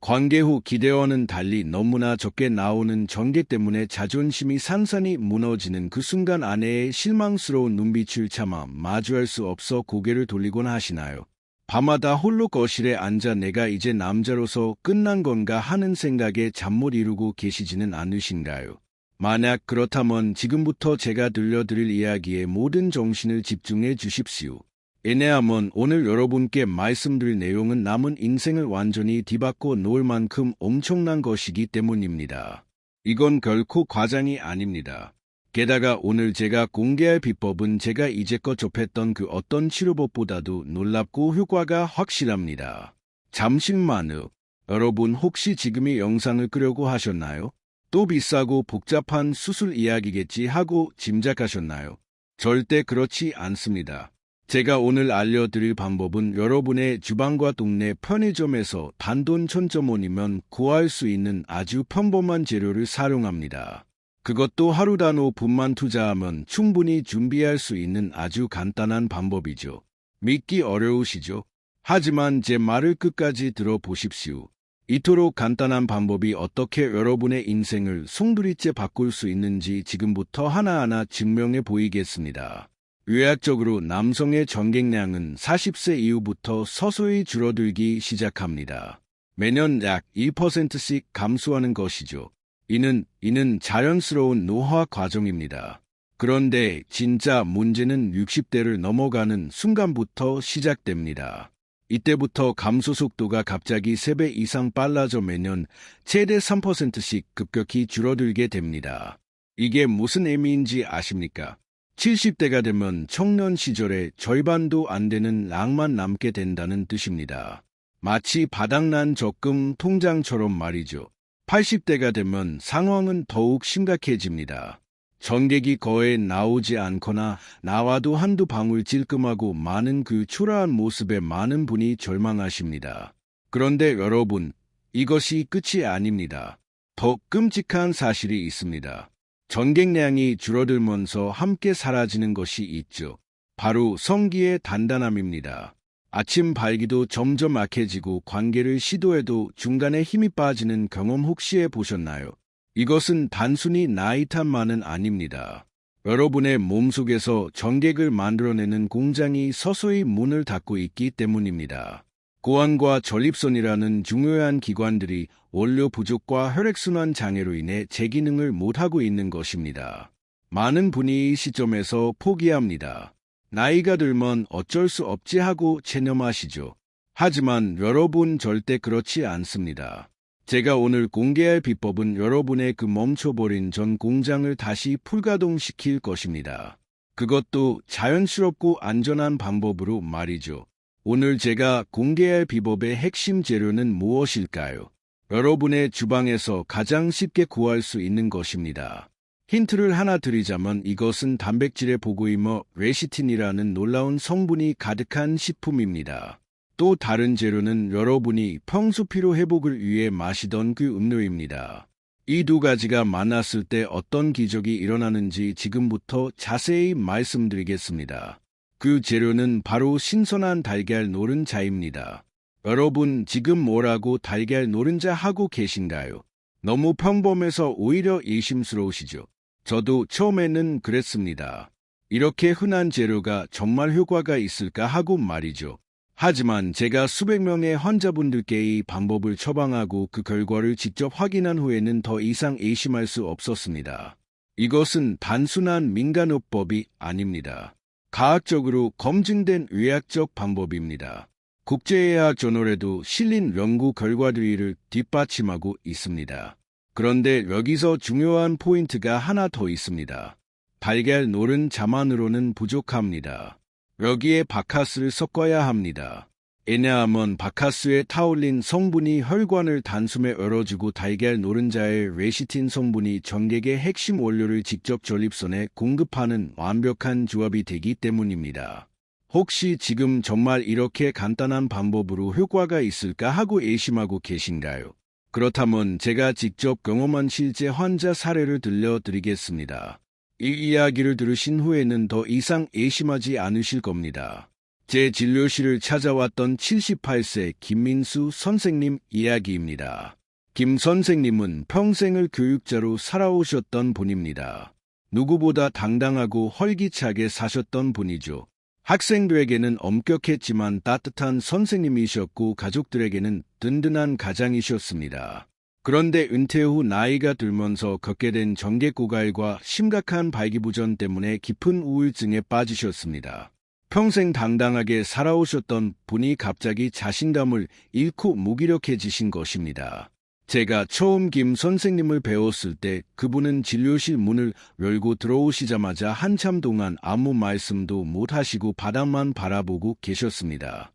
관계 후 기대와는 달리 너무나 적게 나오는 전개 때문에 자존심이 산산이 무너지는 그 순간 아내의 실망스러운 눈빛을 참아 마주할 수 없어 고개를 돌리곤 하시나요? 밤마다 홀로 거실에 앉아 내가 이제 남자로서 끝난 건가 하는 생각에 잠 못 이루고 계시지는 않으신가요? 만약 그렇다면 지금부터 제가 들려드릴 이야기에 모든 정신을 집중해 주십시오. 왜냐하면 오늘 여러분께 말씀드릴 내용은 남은 인생을 완전히 뒤바꿔 놓을 만큼 엄청난 것이기 때문입니다. 이건 결코 과장이 아닙니다. 게다가 오늘 제가 공개할 비법은 제가 이제껏 접했던 그 어떤 치료법보다도 놀랍고 효과가 확실합니다. 잠시만요. 여러분 혹시 지금 이 영상을 끄려고 하셨나요? 또 비싸고 복잡한 수술 이야기겠지 하고 짐작하셨나요? 절대 그렇지 않습니다. 제가 오늘 알려드릴 방법은 여러분의 주방과 동네 편의점에서 단돈 1,000원이면 구할 수 있는 아주 평범한 재료를 사용합니다. 그것도 하루 단 5분만 투자하면 충분히 준비할 수 있는 아주 간단한 방법이죠. 믿기 어려우시죠? 하지만 제 말을 끝까지 들어보십시오. 이토록 간단한 방법이 어떻게 여러분의 인생을 송두리째 바꿀 수 있는지 지금부터 하나하나 증명해 보이겠습니다. 의학적으로 남성의 전객량은 40세 이후부터 서서히 줄어들기 시작합니다. 매년 약 2%씩 감소하는 것이죠. 이는 자연스러운 노화 과정입니다. 그런데 진짜 문제는 60대를 넘어가는 순간부터 시작됩니다. 이때부터 감소 속도가 갑자기 3배 이상 빨라져 매년 최대 3%씩 급격히 줄어들게 됩니다. 이게 무슨 의미인지 아십니까? 70대가 되면 청년 시절의 절반도 안 되는 낭만 남게 된다는 뜻입니다. 마치 바닥난 적금 통장처럼 말이죠. 80대가 되면 상황은 더욱 심각해집니다. 전객이 거의 나오지 않거나 나와도 한두 방울 찔끔하고 많은 그 초라한 모습에 많은 분이 절망하십니다. 그런데 여러분, 이것이 끝이 아닙니다. 더 끔찍한 사실이 있습니다. 전객량이 줄어들면서 함께 사라지는 것이 있죠. 바로 성기의 단단함입니다. 아침 발기도 점점 약해지고 관계를 시도해도 중간에 힘이 빠지는 경험 혹시 해보셨나요? 이것은 단순히 나이 탓만은 아닙니다. 여러분의 몸속에서 전객을 만들어내는 공장이 서서히 문을 닫고 있기 때문입니다. 고환과 전립선이라는 중요한 기관들이 원료 부족과 혈액순환 장애로 인해 제 기능을 못하고 있는 것입니다. 많은 분이 이 시점에서 포기합니다. 나이가 들면 어쩔 수 없지 하고 체념하시죠. 하지만 여러분 절대 그렇지 않습니다. 제가 오늘 공개할 비법은 여러분의 그 멈춰버린 전 공장을 다시 풀가동시킬 것입니다. 그것도 자연스럽고 안전한 방법으로 말이죠. 오늘 제가 공개할 비법의 핵심 재료는 무엇일까요? 여러분의 주방에서 가장 쉽게 구할 수 있는 것입니다. 힌트를 하나 드리자면 이것은 단백질의 보고이며 레시틴이라는 놀라운 성분이 가득한 식품입니다. 또 다른 재료는 여러분이 평소 피로 회복을 위해 마시던 그 음료입니다. 이 두 가지가 만났을 때 어떤 기적이 일어나는지 지금부터 자세히 말씀드리겠습니다. 그 재료는 바로 신선한 달걀 노른자입니다. 여러분 지금 뭐라고 달걀 노른자 하고 계신가요? 너무 평범해서 오히려 의심스러우시죠? 저도 처음에는 그랬습니다. 이렇게 흔한 재료가 정말 효과가 있을까 하고 말이죠. 하지만 제가 수백 명의 환자분들께 이 방법을 처방하고 그 결과를 직접 확인한 후에는 더 이상 의심할 수 없었습니다. 이것은 단순한 민간요법이 아닙니다. 과학적으로 검증된 의학적 방법입니다. 국제의학 저널에도 실린 연구 결과들을 뒷받침하고 있습니다. 그런데 여기서 중요한 포인트가 하나 더 있습니다. 달걀 노른자만으로는 부족합니다. 여기에 바카스를 섞어야 합니다. 왜냐하면 바카스에 타올린 성분이 혈관을 단숨에 열어주고 달걀 노른자의 레시틴 성분이 전객의 핵심 원료를 직접 전립선에 공급하는 완벽한 조합이 되기 때문입니다. 혹시 지금 정말 이렇게 간단한 방법으로 효과가 있을까 하고 의심하고 계신가요? 그렇다면 제가 직접 경험한 실제 환자 사례를 들려드리겠습니다. 이 이야기를 들으신 후에는 더 이상 의심하지 않으실 겁니다. 제 진료실을 찾아왔던 78세 김민수 선생님 이야기입니다. 김 선생님은 평생을 교육자로 살아오셨던 분입니다. 누구보다 당당하고 활기차게 사셨던 분이죠. 학생들에게는 엄격했지만 따뜻한 선생님이셨고 가족들에게는 든든한 가장이셨습니다. 그런데 은퇴 후 나이가 들면서 겪게 된 정계고갈과 심각한 발기부전 때문에 깊은 우울증에 빠지셨습니다. 평생 당당하게 살아오셨던 분이 갑자기 자신감을 잃고 무기력해지신 것입니다. 제가 처음 김 선생님을 배웠을 때 그분은 진료실 문을 열고 들어오시자마자 한참 동안 아무 말씀도 못하시고 바닥만 바라보고 계셨습니다.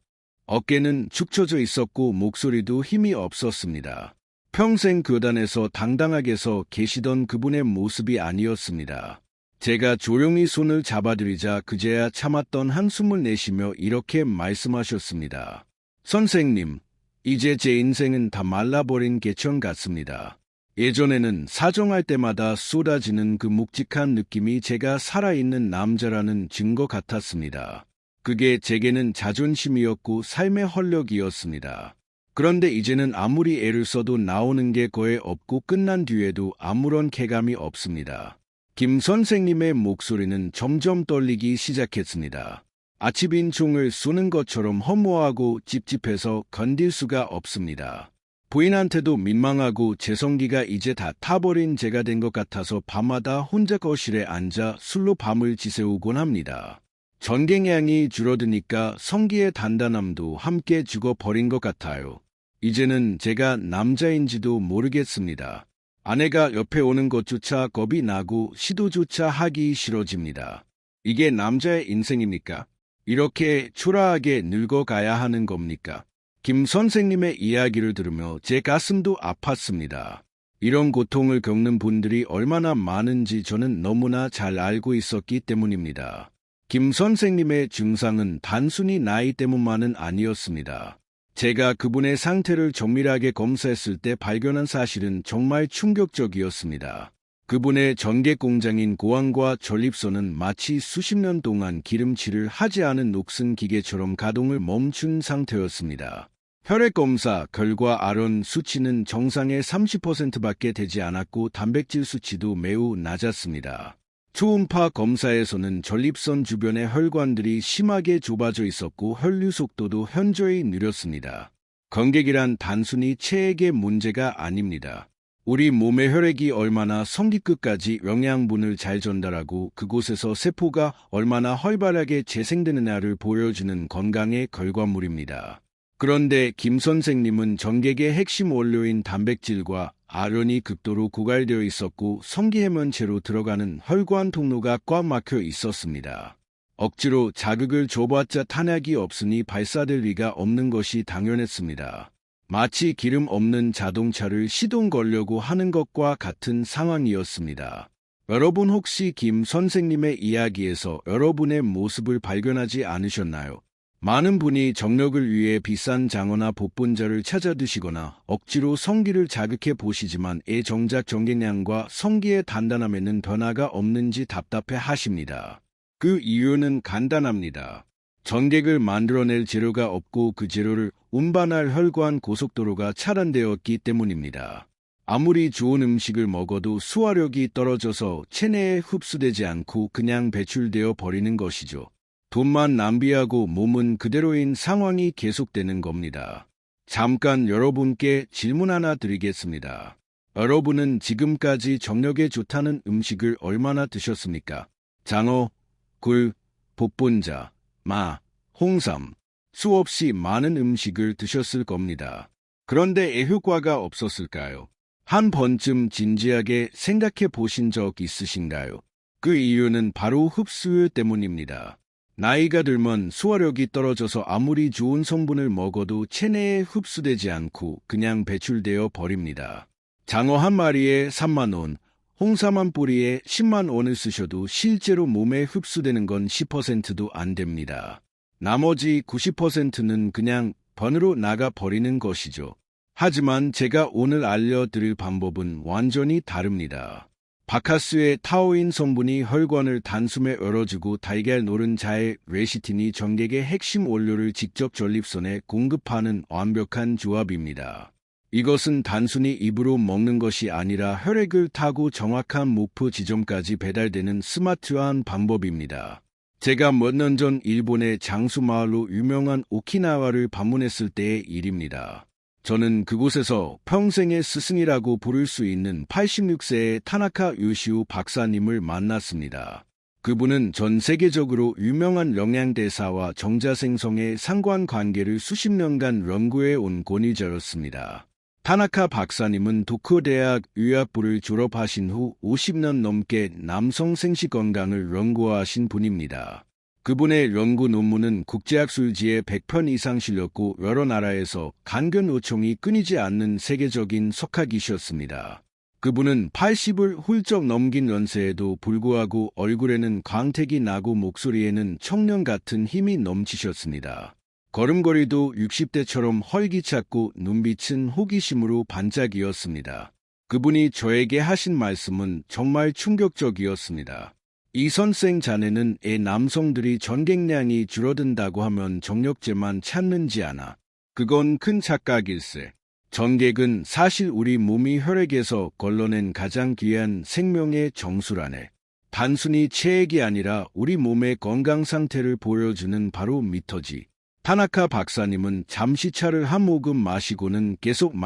어깨는 축 처져 있었고 목소리도 힘이 없었습니다. 평생 교단에서 당당하게 서 계시던 그분의 모습이 아니었습니다. 제가 조용히 손을 잡아드리자 그제야 참았던 한숨을 내쉬며 이렇게 말씀하셨습니다. 선생님, 이제 제 인생은 다 말라버린 개천 같습니다. 예전에는 사정할 때마다 쏟아지는 그 묵직한 느낌이 제가 살아있는 남자라는 증거 같았습니다. 그게 제게는 자존심이었고 삶의 활력이었습니다. 그런데 이제는 아무리 애를 써도 나오는 게 거의 없고 끝난 뒤에도 아무런 쾌감이 없습니다. 김 선생님의 목소리는 점점 떨리기 시작했습니다. 아침인 총을 쏘는 것처럼 허무하고 찝찝해서 견딜 수가 없습니다. 부인한테도 민망하고 재성기가 이제 다 타버린 제가 된 것 같아서 밤마다 혼자 거실에 앉아 술로 밤을 지새우곤 합니다. 전갱량이 줄어드니까 성기의 단단함도 함께 죽어버린 것 같아요. 이제는 제가 남자인지도 모르겠습니다. 아내가 옆에 오는 것조차 겁이 나고 시도조차 하기 싫어집니다. 이게 남자의 인생입니까? 이렇게 초라하게 늙어가야 하는 겁니까? 김 선생님의 이야기를 들으며 제 가슴도 아팠습니다. 이런 고통을 겪는 분들이 얼마나 많은지 저는 너무나 잘 알고 있었기 때문입니다. 김 선생님의 증상은 단순히 나이 때문만은 아니었습니다. 제가 그분의 상태를 정밀하게 검사했을 때 발견한 사실은 정말 충격적이었습니다. 그분의 전개 공장인 고환과 전립선은 마치 수십 년 동안 기름칠을 하지 않은 녹슨 기계처럼 가동을 멈춘 상태였습니다. 혈액 검사 결과 아론 수치는 정상의 30%밖에 되지 않았고 단백질 수치도 매우 낮았습니다. 초음파 검사에서는 전립선 주변의 혈관들이 심하게 좁아져 있었고 혈류 속도도 현저히 느렸습니다. 건객이란 단순히 체액의 문제가 아닙니다. 우리 몸의 혈액이 얼마나 성기 끝까지 영양분을 잘 전달하고 그곳에서 세포가 얼마나 활발하게 재생되느냐를 보여주는 건강의 결과물입니다. 그런데 김 선생님은 전객의 핵심 원료인 단백질과 아론이 극도로 고갈되어 있었고 성기해면체로 들어가는 혈관 통로가 꽉 막혀 있었습니다. 억지로 자극을 줘봤자 탄약이 없으니 발사될 리가 없는 것이 당연했습니다. 마치 기름 없는 자동차를 시동 걸려고 하는 것과 같은 상황이었습니다. 여러분 혹시 김 선생님의 이야기에서 여러분의 모습을 발견하지 않으셨나요? 많은 분이 정력을 위해 비싼 장어나 복분자를 찾아 드시거나 억지로 성기를 자극해 보시지만 정작 정갱량과 성기의 단단함에는 변화가 없는지 답답해 하십니다. 그 이유는 간단합니다. 전객을 만들어낼 재료가 없고 그 재료를 운반할 혈관 고속도로가 차단되었기 때문입니다. 아무리 좋은 음식을 먹어도 소화력이 떨어져서 체내에 흡수되지 않고 그냥 배출되어 버리는 것이죠. 돈만 낭비하고 몸은 그대로인 상황이 계속되는 겁니다. 잠깐 여러분께 질문 하나 드리겠습니다. 여러분은 지금까지 정력에 좋다는 음식을 얼마나 드셨습니까? 장어, 굴, 복분자, 마, 홍삼, 수없이 많은 음식을 드셨을 겁니다. 그런데 효과가 없었을까요? 한 번쯤 진지하게 생각해 보신 적 있으신가요? 그 이유는 바로 흡수율 때문입니다. 나이가 들면 소화력이 떨어져서 아무리 좋은 성분을 먹어도 체내에 흡수되지 않고 그냥 배출되어 버립니다. 장어 한 마리에 3만 원, 홍삼 한 뿌리에 10만 원을 쓰셔도 실제로 몸에 흡수되는 건 10%도 안 됩니다. 나머지 90%는 그냥 번으로 나가 버리는 것이죠. 하지만 제가 오늘 알려드릴 방법은 완전히 다릅니다. 바카스의 타우인 성분이 혈관을 단숨에 열어주고 달걀 노른자의 레시틴이 전객의 핵심 원료를 직접 전립선에 공급하는 완벽한 조합입니다. 이것은 단순히 입으로 먹는 것이 아니라 혈액을 타고 정확한 목표 지점까지 배달되는 스마트한 방법입니다. 제가 몇 년 전 일본의 장수 마을로 유명한 오키나와를 방문했을 때의 일입니다. 저는 그곳에서 평생의 스승이라고 부를 수 있는 86세의 타나카 요시우 박사님을 만났습니다. 그분은 전 세계적으로 유명한 영양대사와 정자생성의 상관관계를 수십 년간 연구해 온 권위자였습니다. 타나카 박사님은 도쿄대학 의학부를 졸업하신 후 50년 넘게 남성 생식 건강을 연구하신 분입니다. 그분의 연구 논문은 국제학술지에 100편 이상 실렸고 여러 나라에서 간견 요청이 끊이지 않는 세계적인 석학이셨습니다. 그분은 80을 훌쩍 넘긴 연세에도 불구하고 얼굴에는 광택이 나고 목소리에는 청년 같은 힘이 넘치셨습니다. 걸음걸이도 60대처럼 활기찼고 눈빛은 호기심으로 반짝이었습니다. 그분이 저에게 하신 말씀은 정말 충격적이었습니다. 이 선생 자네는 애 남성들이 전객량이 줄어든다고 하면 정력제만 찾는지 아나. 그건 큰 착각일세. 전객은 사실 우리 몸이 혈액에서 걸러낸 가장 귀한 생명의 정수라네. 단순히 체액이 아니라 우리 몸의 건강 상태를 보여주는 바로 미터지. 타나카 박사님은 잠시 차를 한 모금 마시고는 계속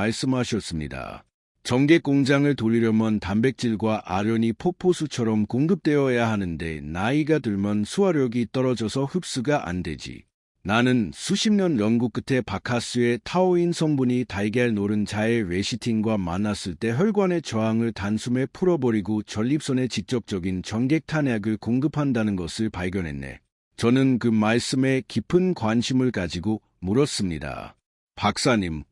말씀하셨습니다. 전객 공장을 돌리려면 단백질과 아련이 폭포수처럼 공급되어야 하는데 나이가 들면 소화력이 떨어져서 흡수가 안 되지. 나는 수십 년 연구 끝에 바카스의 타우인 성분이 달걀 노른자의 레시틴과 만났을 때 혈관의 저항을 단숨에 풀어버리고 전립선에 직접적인 전객 탄약을 공급한다는 것을 발견했네. 저는 그 말씀에 깊은 관심을 가지고 물었습니다. 박사님,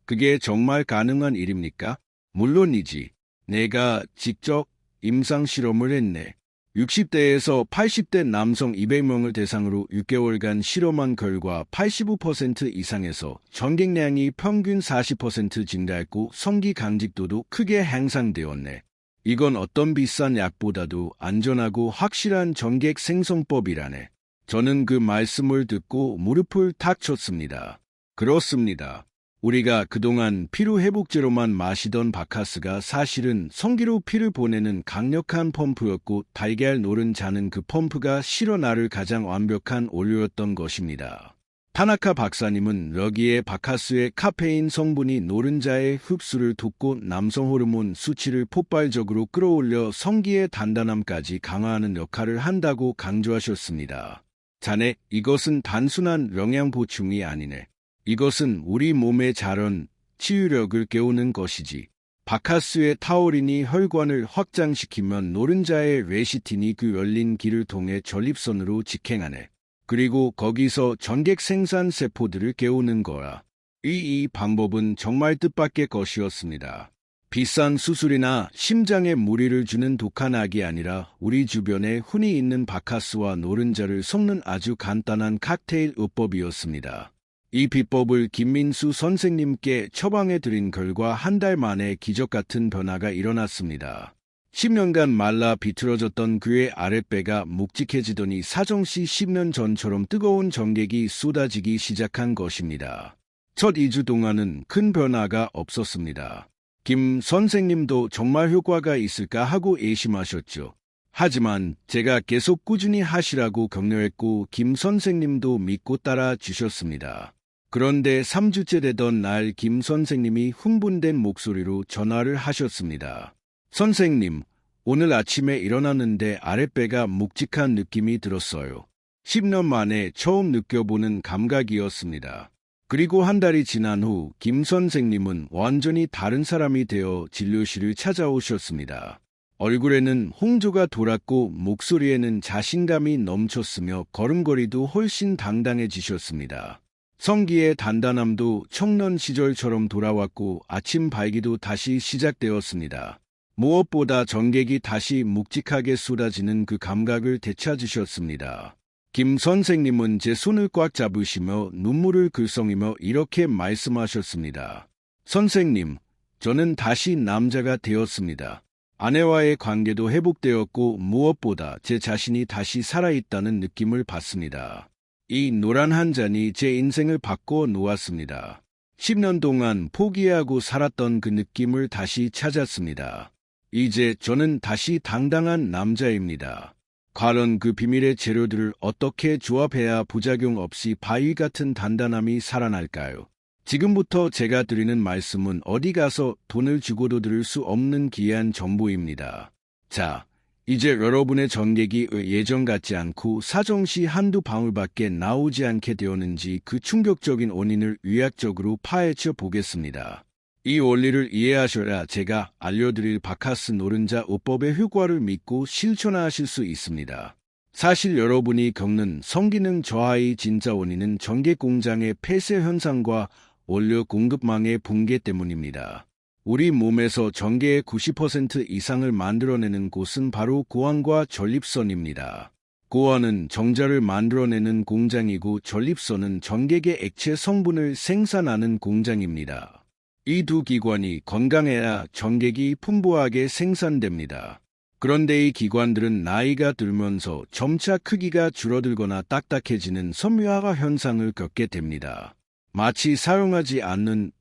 그게 정말 가능한 일입니까? 물론이지. 내가 직접 임상 실험을 했네. 60대에서 80대 남성 200명을 대상으로 6개월간 실험한 결과 85% 이상에서 전객량이 평균 40% 증가했고 성기 강직도도 크게 향상되었네. 이건 어떤 비싼 약보다도 안전하고 확실한 전객 생성법이라네. 저는 그 말씀을 듣고 무릎을 탁 쳤습니다. 그렇습니다. 우리가 그동안 피로회복제로만 마시던 바카스가 사실은 성기로 피를 보내는 강력한 펌프였고 달걀 노른자는 그 펌프가 실어 나를 가장 완벽한 원료였던 것입니다. 타나카 박사님은 여기에 바카스의 카페인 성분이 노른자의 흡수를 돕고 남성 호르몬 수치를 폭발적으로 끌어올려 성기의 단단함까지 강화하는 역할을 한다고 강조하셨습니다. 자네, 이것은 단순한 영양 보충이 아니네. 이것은 우리 몸의 자연, 치유력을 깨우는 것이지. 바카스의 타우린이 혈관을 확장시키면 노른자의 레시틴이 그 열린 길을 통해 전립선으로 직행하네. 그리고 거기서 전객 생산 세포들을 깨우는 거야. 이 방법은 정말 뜻밖의 것이었습니다. 비싼 수술이나 심장에 무리를 주는 독한 약이 아니라 우리 주변에 흔히 있는 바카스와 노른자를 섞는 아주 간단한 칵테일 요법이었습니다. 이 비법을 김민수 선생님께 처방해드린 결과 한 달 만에 기적 같은 변화가 일어났습니다. 10년간 말라 비틀어졌던 그의 아랫배가 묵직해지더니 사정시 10년 전처럼 뜨거운 전객이 쏟아지기 시작한 것입니다. 첫 2주 동안은 큰 변화가 없었습니다. 김 선생님도 정말 효과가 있을까 하고 의심하셨죠. 하지만 제가 계속 꾸준히 하시라고 격려했고 김 선생님도 믿고 따라 주셨습니다. 그런데 3주째 되던 날 김 선생님이 흥분된 목소리로 전화를 하셨습니다. 선생님, 오늘 아침에 일어났는데 아랫배가 묵직한 느낌이 들었어요. 10년 만에 처음 느껴보는 감각이었습니다. 그리고 한 달이 지난 후 김 선생님은 완전히 다른 사람이 되어 진료실을 찾아오셨습니다. 얼굴에는 홍조가 돌았고 목소리에는 자신감이 넘쳤으며 걸음걸이도 훨씬 당당해지셨습니다. 성기의 단단함도 청년 시절처럼 돌아왔고 아침 발기도 다시 시작되었습니다. 무엇보다 전객이 다시 묵직하게 쏟아지는 그 감각을 되찾으셨습니다. 김 선생님은 제 손을 꽉 잡으시며 눈물을 글썽이며 이렇게 말씀하셨습니다. 선생님, 저는 다시 남자가 되었습니다. 아내와의 관계도 회복되었고 무엇보다 제 자신이 다시 살아있다는 느낌을 받습니다. 이 노란 한 잔이 제 인생을 바꿔 놓았습니다. 10년 동안 포기하고 살았던 그 느낌을 다시 찾았습니다. 이제 저는 다시 당당한 남자입니다. 과연 그 비밀의 재료들을 어떻게 조합해야 부작용 없이 바위 같은 단단함이 살아날까요? 지금부터 제가 드리는 말씀은 어디 가서 돈을 주고도 들을 수 없는 귀한 정보입니다. 자, 이제 여러분의 전객이 예전 같지 않고 사정시 한두 방울밖에 나오지 않게 되었는지 그 충격적인 원인을 의학적으로 파헤쳐 보겠습니다. 이 원리를 이해하셔야 제가 알려드릴 바카스 노른자 요법의 효과를 믿고 실천하실 수 있습니다. 사실 여러분이 겪는 성기능 저하의 진짜 원인은 전객 공장의 폐쇄 현상과 원료 공급망의 붕괴 때문입니다. 우리 몸에서 전기의 90% 이상을 만들어내는 곳은 바로 고환과 전립선입니다. 고환은 정자를 만들어내는 공장이고 전립선은 전객의 액체 성분을 생산하는 공장입니다. 이 두 기관이 건강해야 전객이 풍부하게 생산됩니다. 그런데 이 기관들은 나이가 들면서 점차 크기가 줄어들거나 딱딱해지는 섬유화가 현상을 겪게 됩니다. 마치 사용하지 않는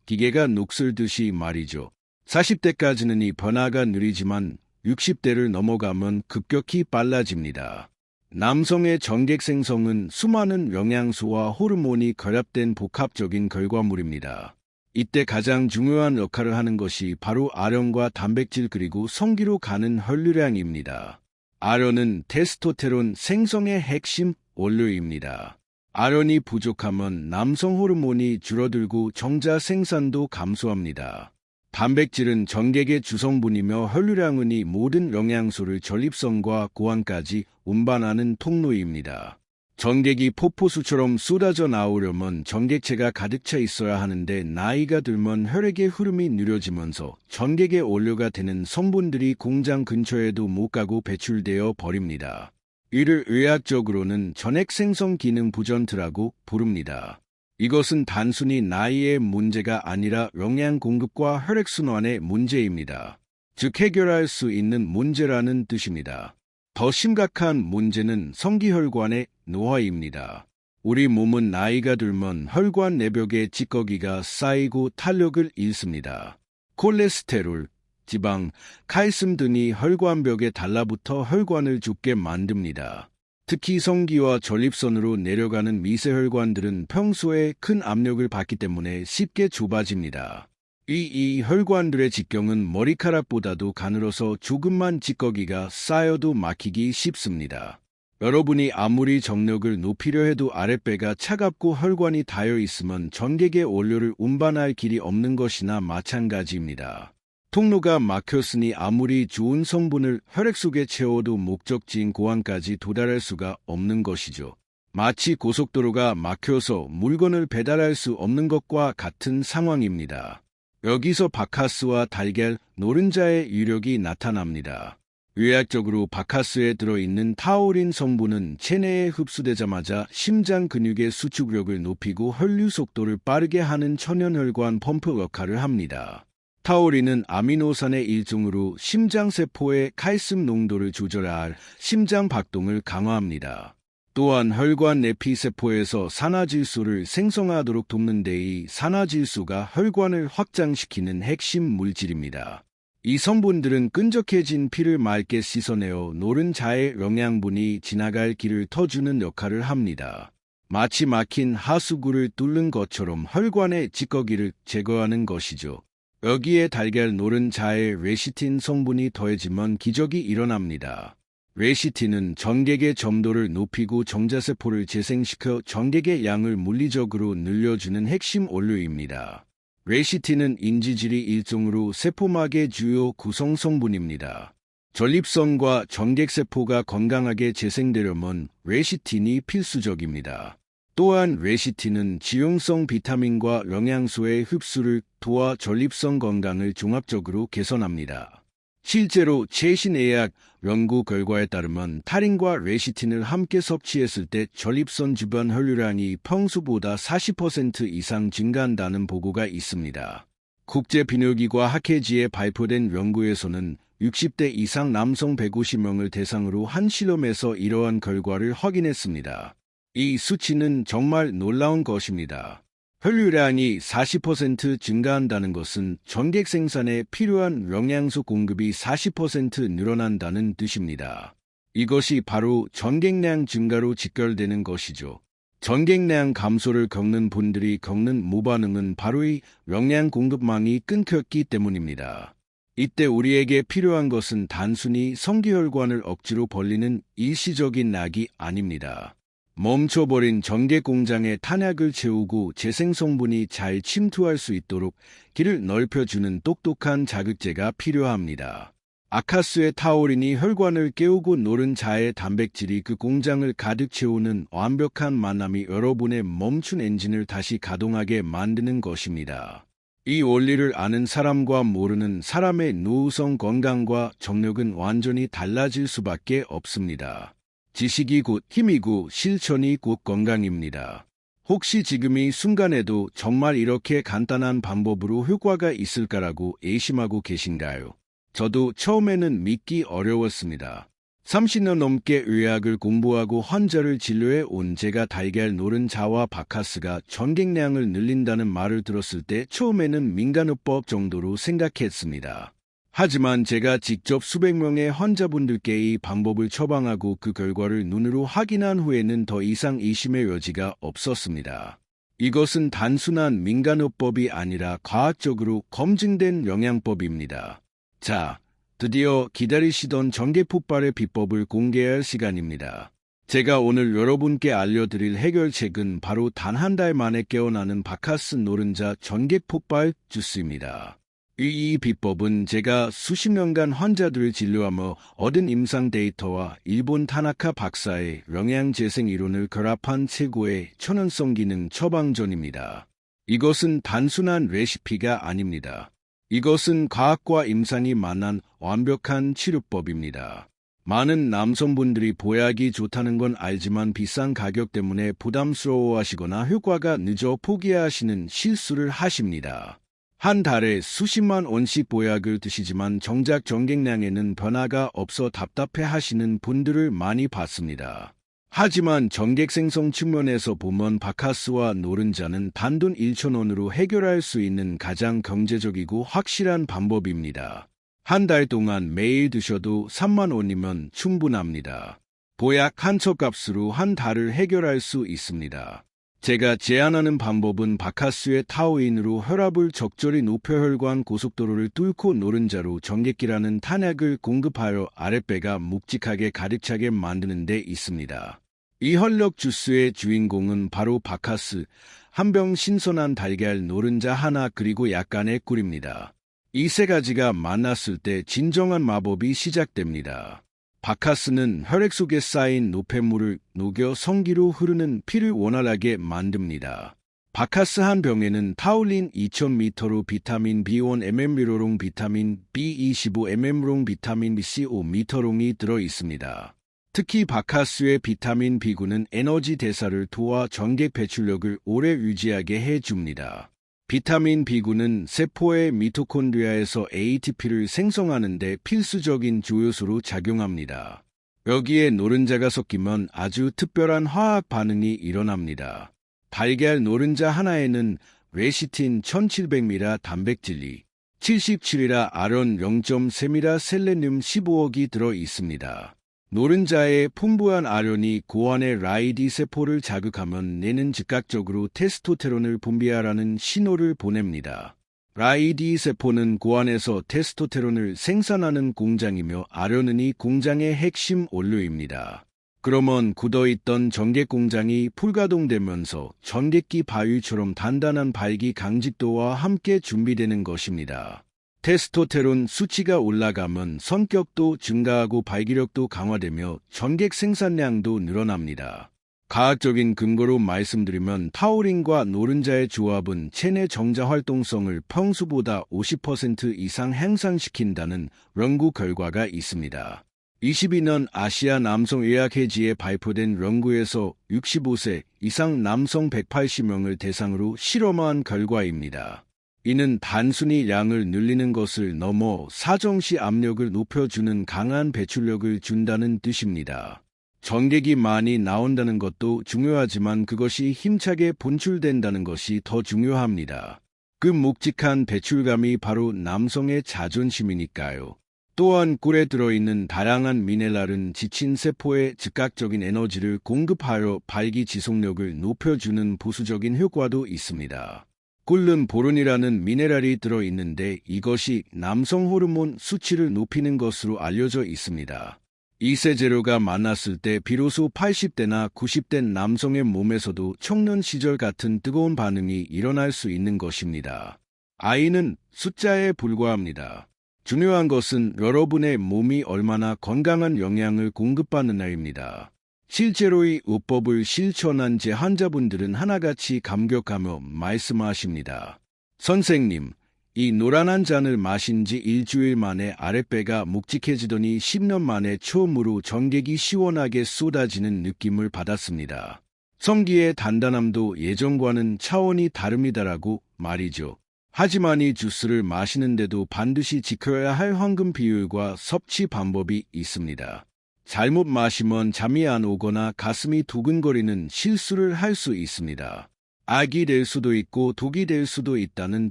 기계가 녹슬듯이 말이죠. 40대까지는 이 변화가 느리지만 60대를 넘어가면 급격히 빨라집니다. 남성의 전객 생성은 수많은 영양소와 호르몬이 결합된 복합적인 결과물입니다. 이때 가장 중요한 역할을 하는 것이 바로 아련과 단백질 그리고 성기로 가는 혈류량입니다. 아련은 테스토테론 생성의 핵심 원료입니다. 아련이 부족하면 남성 호르몬이 줄어들고 정자 생산도 감소합니다. 단백질은 전객의 주성분이며 혈류량은 이 모든 영양소를 전립선과 고환까지 운반하는 통로입니다. 전객이 폭포수처럼 쏟아져 나오려면 전객체가 가득 차 있어야 하는데 나이가 들면 혈액의 흐름이 느려지면서 전객의 원료가 되는 성분들이 공장 근처에도 못 가고 배출되어 버립니다. 이를 의학적으로는 전액 생성 기능 부전트라고 부릅니다. 이것은 단순히 나이의 문제가 아니라 영양 공급과 혈액순환의 문제입니다. 즉 해결할 수 있는 문제라는 뜻입니다. 더 심각한 문제는 성기혈관의 노화입니다. 우리 몸은 나이가 들면 혈관 내벽에 찌꺼기가 쌓이고 탄력을 잃습니다. 콜레스테롤, 지방, 칼슘 등이 혈관벽에 달라붙어 혈관을 좁게 만듭니다. 특히 성기와 전립선으로 내려가는 미세혈관들은 평소에 큰 압력을 받기 때문에 쉽게 좁아집니다. 이 혈관들의 직경은 머리카락보다도 가늘어서 조금만 찌꺼기가 쌓여도 막히기 쉽습니다. 여러분이 아무리 정력을 높이려 해도 아랫배가 차갑고 혈관이 닿여 있으면 전객의 원료를 운반할 길이 없는 것이나 마찬가지입니다. 통로가 막혔으니 아무리 좋은 성분을 혈액 속에 채워도 목적지인 고환까지 도달할 수가 없는 것이죠. 마치 고속도로가 막혀서 물건을 배달할 수 없는 것과 같은 상황입니다. 여기서 바카스와 달걀, 노른자의 유력이 나타납니다. 의학적으로 바카스에 들어있는 타우린 성분은 체내에 흡수되자마자 심장 근육의 수축력을 높이고 혈류 속도를 빠르게 하는 천연혈관 펌프 역할을 합니다. 타우린은 아미노산의 일종으로 심장세포의 칼슘 농도를 조절할 심장 박동을 강화합니다. 또한 혈관 내피세포에서 산화질소를 생성하도록 돕는 데 이 산화질소가 혈관을 확장시키는 핵심 물질입니다. 이 성분들은 끈적해진 피를 맑게 씻어내어 노른자의 영양분이 지나갈 길을 터주는 역할을 합니다. 마치 막힌 하수구를 뚫는 것처럼 혈관의 찌꺼기를 제거하는 것이죠. 여기에 달걀 노른자의 레시틴 성분이 더해지면 기적이 일어납니다. 레시틴은 전객의 점도를 높이고 정자세포를 재생시켜 전객의 양을 물리적으로 늘려주는 핵심 원료입니다. 레시틴은 인지질이 일종으로 세포막의 주요 구성 성분입니다. 전립선과 전객세포가 건강하게 재생되려면 레시틴이 필수적입니다. 또한 레시틴은 지용성 비타민과 영양소의 흡수를 도와 전립선 건강을 종합적으로 개선합니다. 실제로 최신 의학 연구 결과에 따르면 타린과 레시틴을 함께 섭취했을 때 전립선 주변 혈류량이 평소보다 40% 이상 증가한다는 보고가 있습니다. 국제비뇨기과 학회지에 발표된 연구에서는 60대 이상 남성 150명을 대상으로 한 실험에서 이러한 결과를 확인했습니다. 이 수치는 정말 놀라운 것입니다. 혈류량이 40% 증가한다는 것은 전객 생산에 필요한 영양소 공급이 40% 늘어난다는 뜻입니다. 이것이 바로 전객량 증가로 직결되는 것이죠. 전객량 감소를 겪는 분들이 겪는 무반응은 바로 이 영양 공급망이 끊겼기 때문입니다. 이때 우리에게 필요한 것은 단순히 성기혈관을 억지로 벌리는 일시적인 약이 아닙니다. 멈춰버린 전객 공장에 탄약을 채우고 재생성분이 잘 침투할 수 있도록 길을 넓혀주는 똑똑한 자극제가 필요합니다. 아카스의 타우린이 혈관을 깨우고 노른자의 단백질이 그 공장을 가득 채우는 완벽한 만남이 여러분의 멈춘 엔진을 다시 가동하게 만드는 것입니다. 이 원리를 아는 사람과 모르는 사람의 노후성 건강과 정력은 완전히 달라질 수밖에 없습니다. 지식이 곧 힘이고 실천이 곧 건강입니다. 혹시 지금 이 순간에도 정말 이렇게 간단한 방법으로 효과가 있을까라고 의심하고 계신가요? 저도 처음에는 믿기 어려웠습니다. 30년 넘게 의학을 공부하고 환자를 진료해 온 제가 달걀 노른자와 바카스가 전객량을 늘린다는 말을 들었을 때 처음에는 민간요법 정도로 생각했습니다. 하지만 제가 직접 수백 명의 환자분들께 이 방법을 처방하고 그 결과를 눈으로 확인한 후에는 더 이상 의심의 여지가 없었습니다. 이것은 단순한 민간요법이 아니라 과학적으로 검증된 영양법입니다. 자, 드디어 기다리시던 전객 폭발의 비법을 공개할 시간입니다. 제가 오늘 여러분께 알려드릴 해결책은 바로 단 한 달 만에 깨어나는 바카스 노른자 전객 폭발 주스입니다. 이 비법은 제가 수십 년간 환자들을 진료하며 얻은 임상 데이터와 일본 타나카 박사의 영양재생 이론을 결합한 최고의 천연성 기능 처방전입니다. 이것은 단순한 레시피가 아닙니다. 이것은 과학과 임상이 만난 완벽한 치료법입니다. 많은 남성분들이 보약이 좋다는 건 알지만 비싼 가격 때문에 부담스러워하시거나 효과가 늦어 포기하시는 실수를 하십니다. 한 달에 수십만 원씩 보약을 드시지만 정작 전객량에는 변화가 없어 답답해하시는 분들을 많이 봤습니다. 하지만 전객 생성 측면에서 보면 바카스와 노른자는 단돈 1,000원으로 해결할 수 있는 가장 경제적이고 확실한 방법입니다. 한 달 동안 매일 드셔도 3만 원이면 충분합니다. 보약 한 첩값으로 한 달을 해결할 수 있습니다. 제가 제안하는 방법은 바카스의 타우린으로 혈압을 적절히 높여 혈관 고속도로를 뚫고 노른자로 전객기라는 탄약을 공급하여 아랫배가 묵직하게 가득 차게 만드는 데 있습니다. 이 혈력 주스의 주인공은 바로 바카스, 한 병 신선한 달걀 노른자 하나 그리고 약간의 꿀입니다. 이 세 가지가 만났을 때 진정한 마법이 시작됩니다. 바카스는 혈액 속에 쌓인 노폐물을 녹여 성기로 흐르는 피를 원활하게 만듭니다. 바카스 한 병에는 타우린 2000m로 비타민 B1mm롱 비타민 B25mm롱 비타민 B15m롱이 들어 있습니다. 특히 바카스의 비타민 B9는 에너지 대사를 도와 전객 배출력을 오래 유지하게 해줍니다. 비타민 B9는 세포의 미토콘드리아에서 ATP를 생성하는 데 필수적인 조효소로 작용합니다. 여기에 노른자가 섞이면 아주 특별한 화학 반응이 일어납니다. 달걀 노른자 하나에는 레시틴 1700mg 단백질이, 77이라 아론 0.3mg 셀레늄 15억이 들어 있습니다. 노른자의 풍부한 아련이 고환의 라이디 세포를 자극하면 뇌는 즉각적으로 테스토테론을 분비하라는 신호를 보냅니다. 라이디 세포는 고환에서 테스토테론을 생산하는 공장이며 아련은 이 공장의 핵심 원료입니다. 그러면 굳어있던 전객 공장이 풀가동되면서 전객기 바위처럼 단단한 발기 강직도와 함께 준비되는 것입니다. 테스토테론 수치가 올라가면 성격도 증가하고 발기력도 강화되며 전객 생산량도 늘어납니다. 과학적인 근거로 말씀드리면 타우린과 노른자의 조합은 체내 정자 활동성을 평소보다 50% 이상 향상시킨다는 연구 결과가 있습니다. 22년 아시아 남성의학회지에 발표된 연구에서 65세 이상 남성 180명을 대상으로 실험한 결과입니다. 이는 단순히 양을 늘리는 것을 넘어 사정시 압력을 높여주는 강한 배출력을 준다는 뜻입니다. 전객이 많이 나온다는 것도 중요하지만 그것이 힘차게 분출된다는 것이 더 중요합니다. 그 묵직한 배출감이 바로 남성의 자존심이니까요. 또한 꿀에 들어있는 다양한 미네랄은 지친 세포에 즉각적인 에너지를 공급하여 발기 지속력을 높여주는 보수적인 효과도 있습니다. 꿀은 보론이라는 미네랄이 들어있는데 이것이 남성 호르몬 수치를 높이는 것으로 알려져 있습니다. 이 세 재료가 만났을 때 비로소 80대나 90대 남성의 몸에서도 청년 시절 같은 뜨거운 반응이 일어날 수 있는 것입니다. I는 숫자에 불과합니다. 중요한 것은 여러분의 몸이 얼마나 건강한 영양을 공급받느냐입니다. 실제로 이 요법을 실천한 제 환자분들은 하나같이 감격하며 말씀하십니다. 선생님, 이 노란 한 잔을 마신 지 일주일 만에 아랫배가 묵직해지더니 10년 만에 처음으로 전객이 시원하게 쏟아지는 느낌을 받았습니다. 성기의 단단함도 예전과는 차원이 다릅니다라고 말이죠. 하지만 이 주스를 마시는데도 반드시 지켜야 할 황금 비율과 섭취 방법이 있습니다. 잘못 마시면 잠이 안 오거나 가슴이 두근거리는 실수를 할 수 있습니다. 악이 될 수도 있고 독이 될 수도 있다는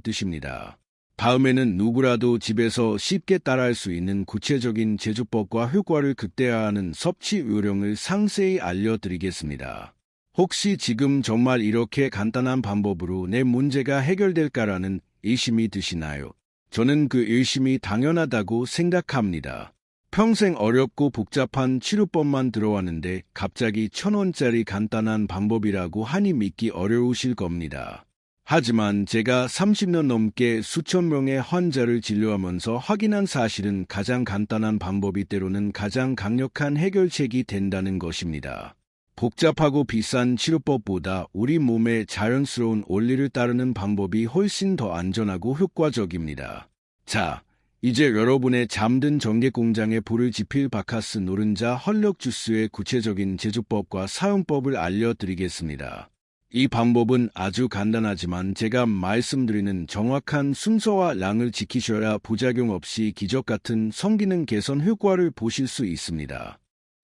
뜻입니다. 다음에는 누구라도 집에서 쉽게 따라할 수 있는 구체적인 제조법과 효과를 극대화하는 섭취 요령을 상세히 알려드리겠습니다. 혹시 지금 정말 이렇게 간단한 방법으로 내 문제가 해결될까라는 의심이 드시나요? 저는 그 의심이 당연하다고 생각합니다. 평생 어렵고 복잡한 치료법만 들어왔는데 갑자기 1,000원짜리 간단한 방법이라고 하니 믿기 어려우실 겁니다. 하지만 제가 30년 넘게 수천 명의 환자를 진료하면서 확인한 사실은 가장 간단한 방법이 때로는 가장 강력한 해결책이 된다는 것입니다. 복잡하고 비싼 치료법보다 우리 몸의 자연스러운 원리를 따르는 방법이 훨씬 더 안전하고 효과적입니다. 자, 이제 여러분의 잠든 전객 공장에 불을 지필 바카스 노른자 헐력 주스의 구체적인 제조법과 사용법을 알려드리겠습니다. 이 방법은 아주 간단하지만 제가 말씀드리는 정확한 순서와 양을 지키셔야 부작용 없이 기적 같은 성기능 개선 효과를 보실 수 있습니다.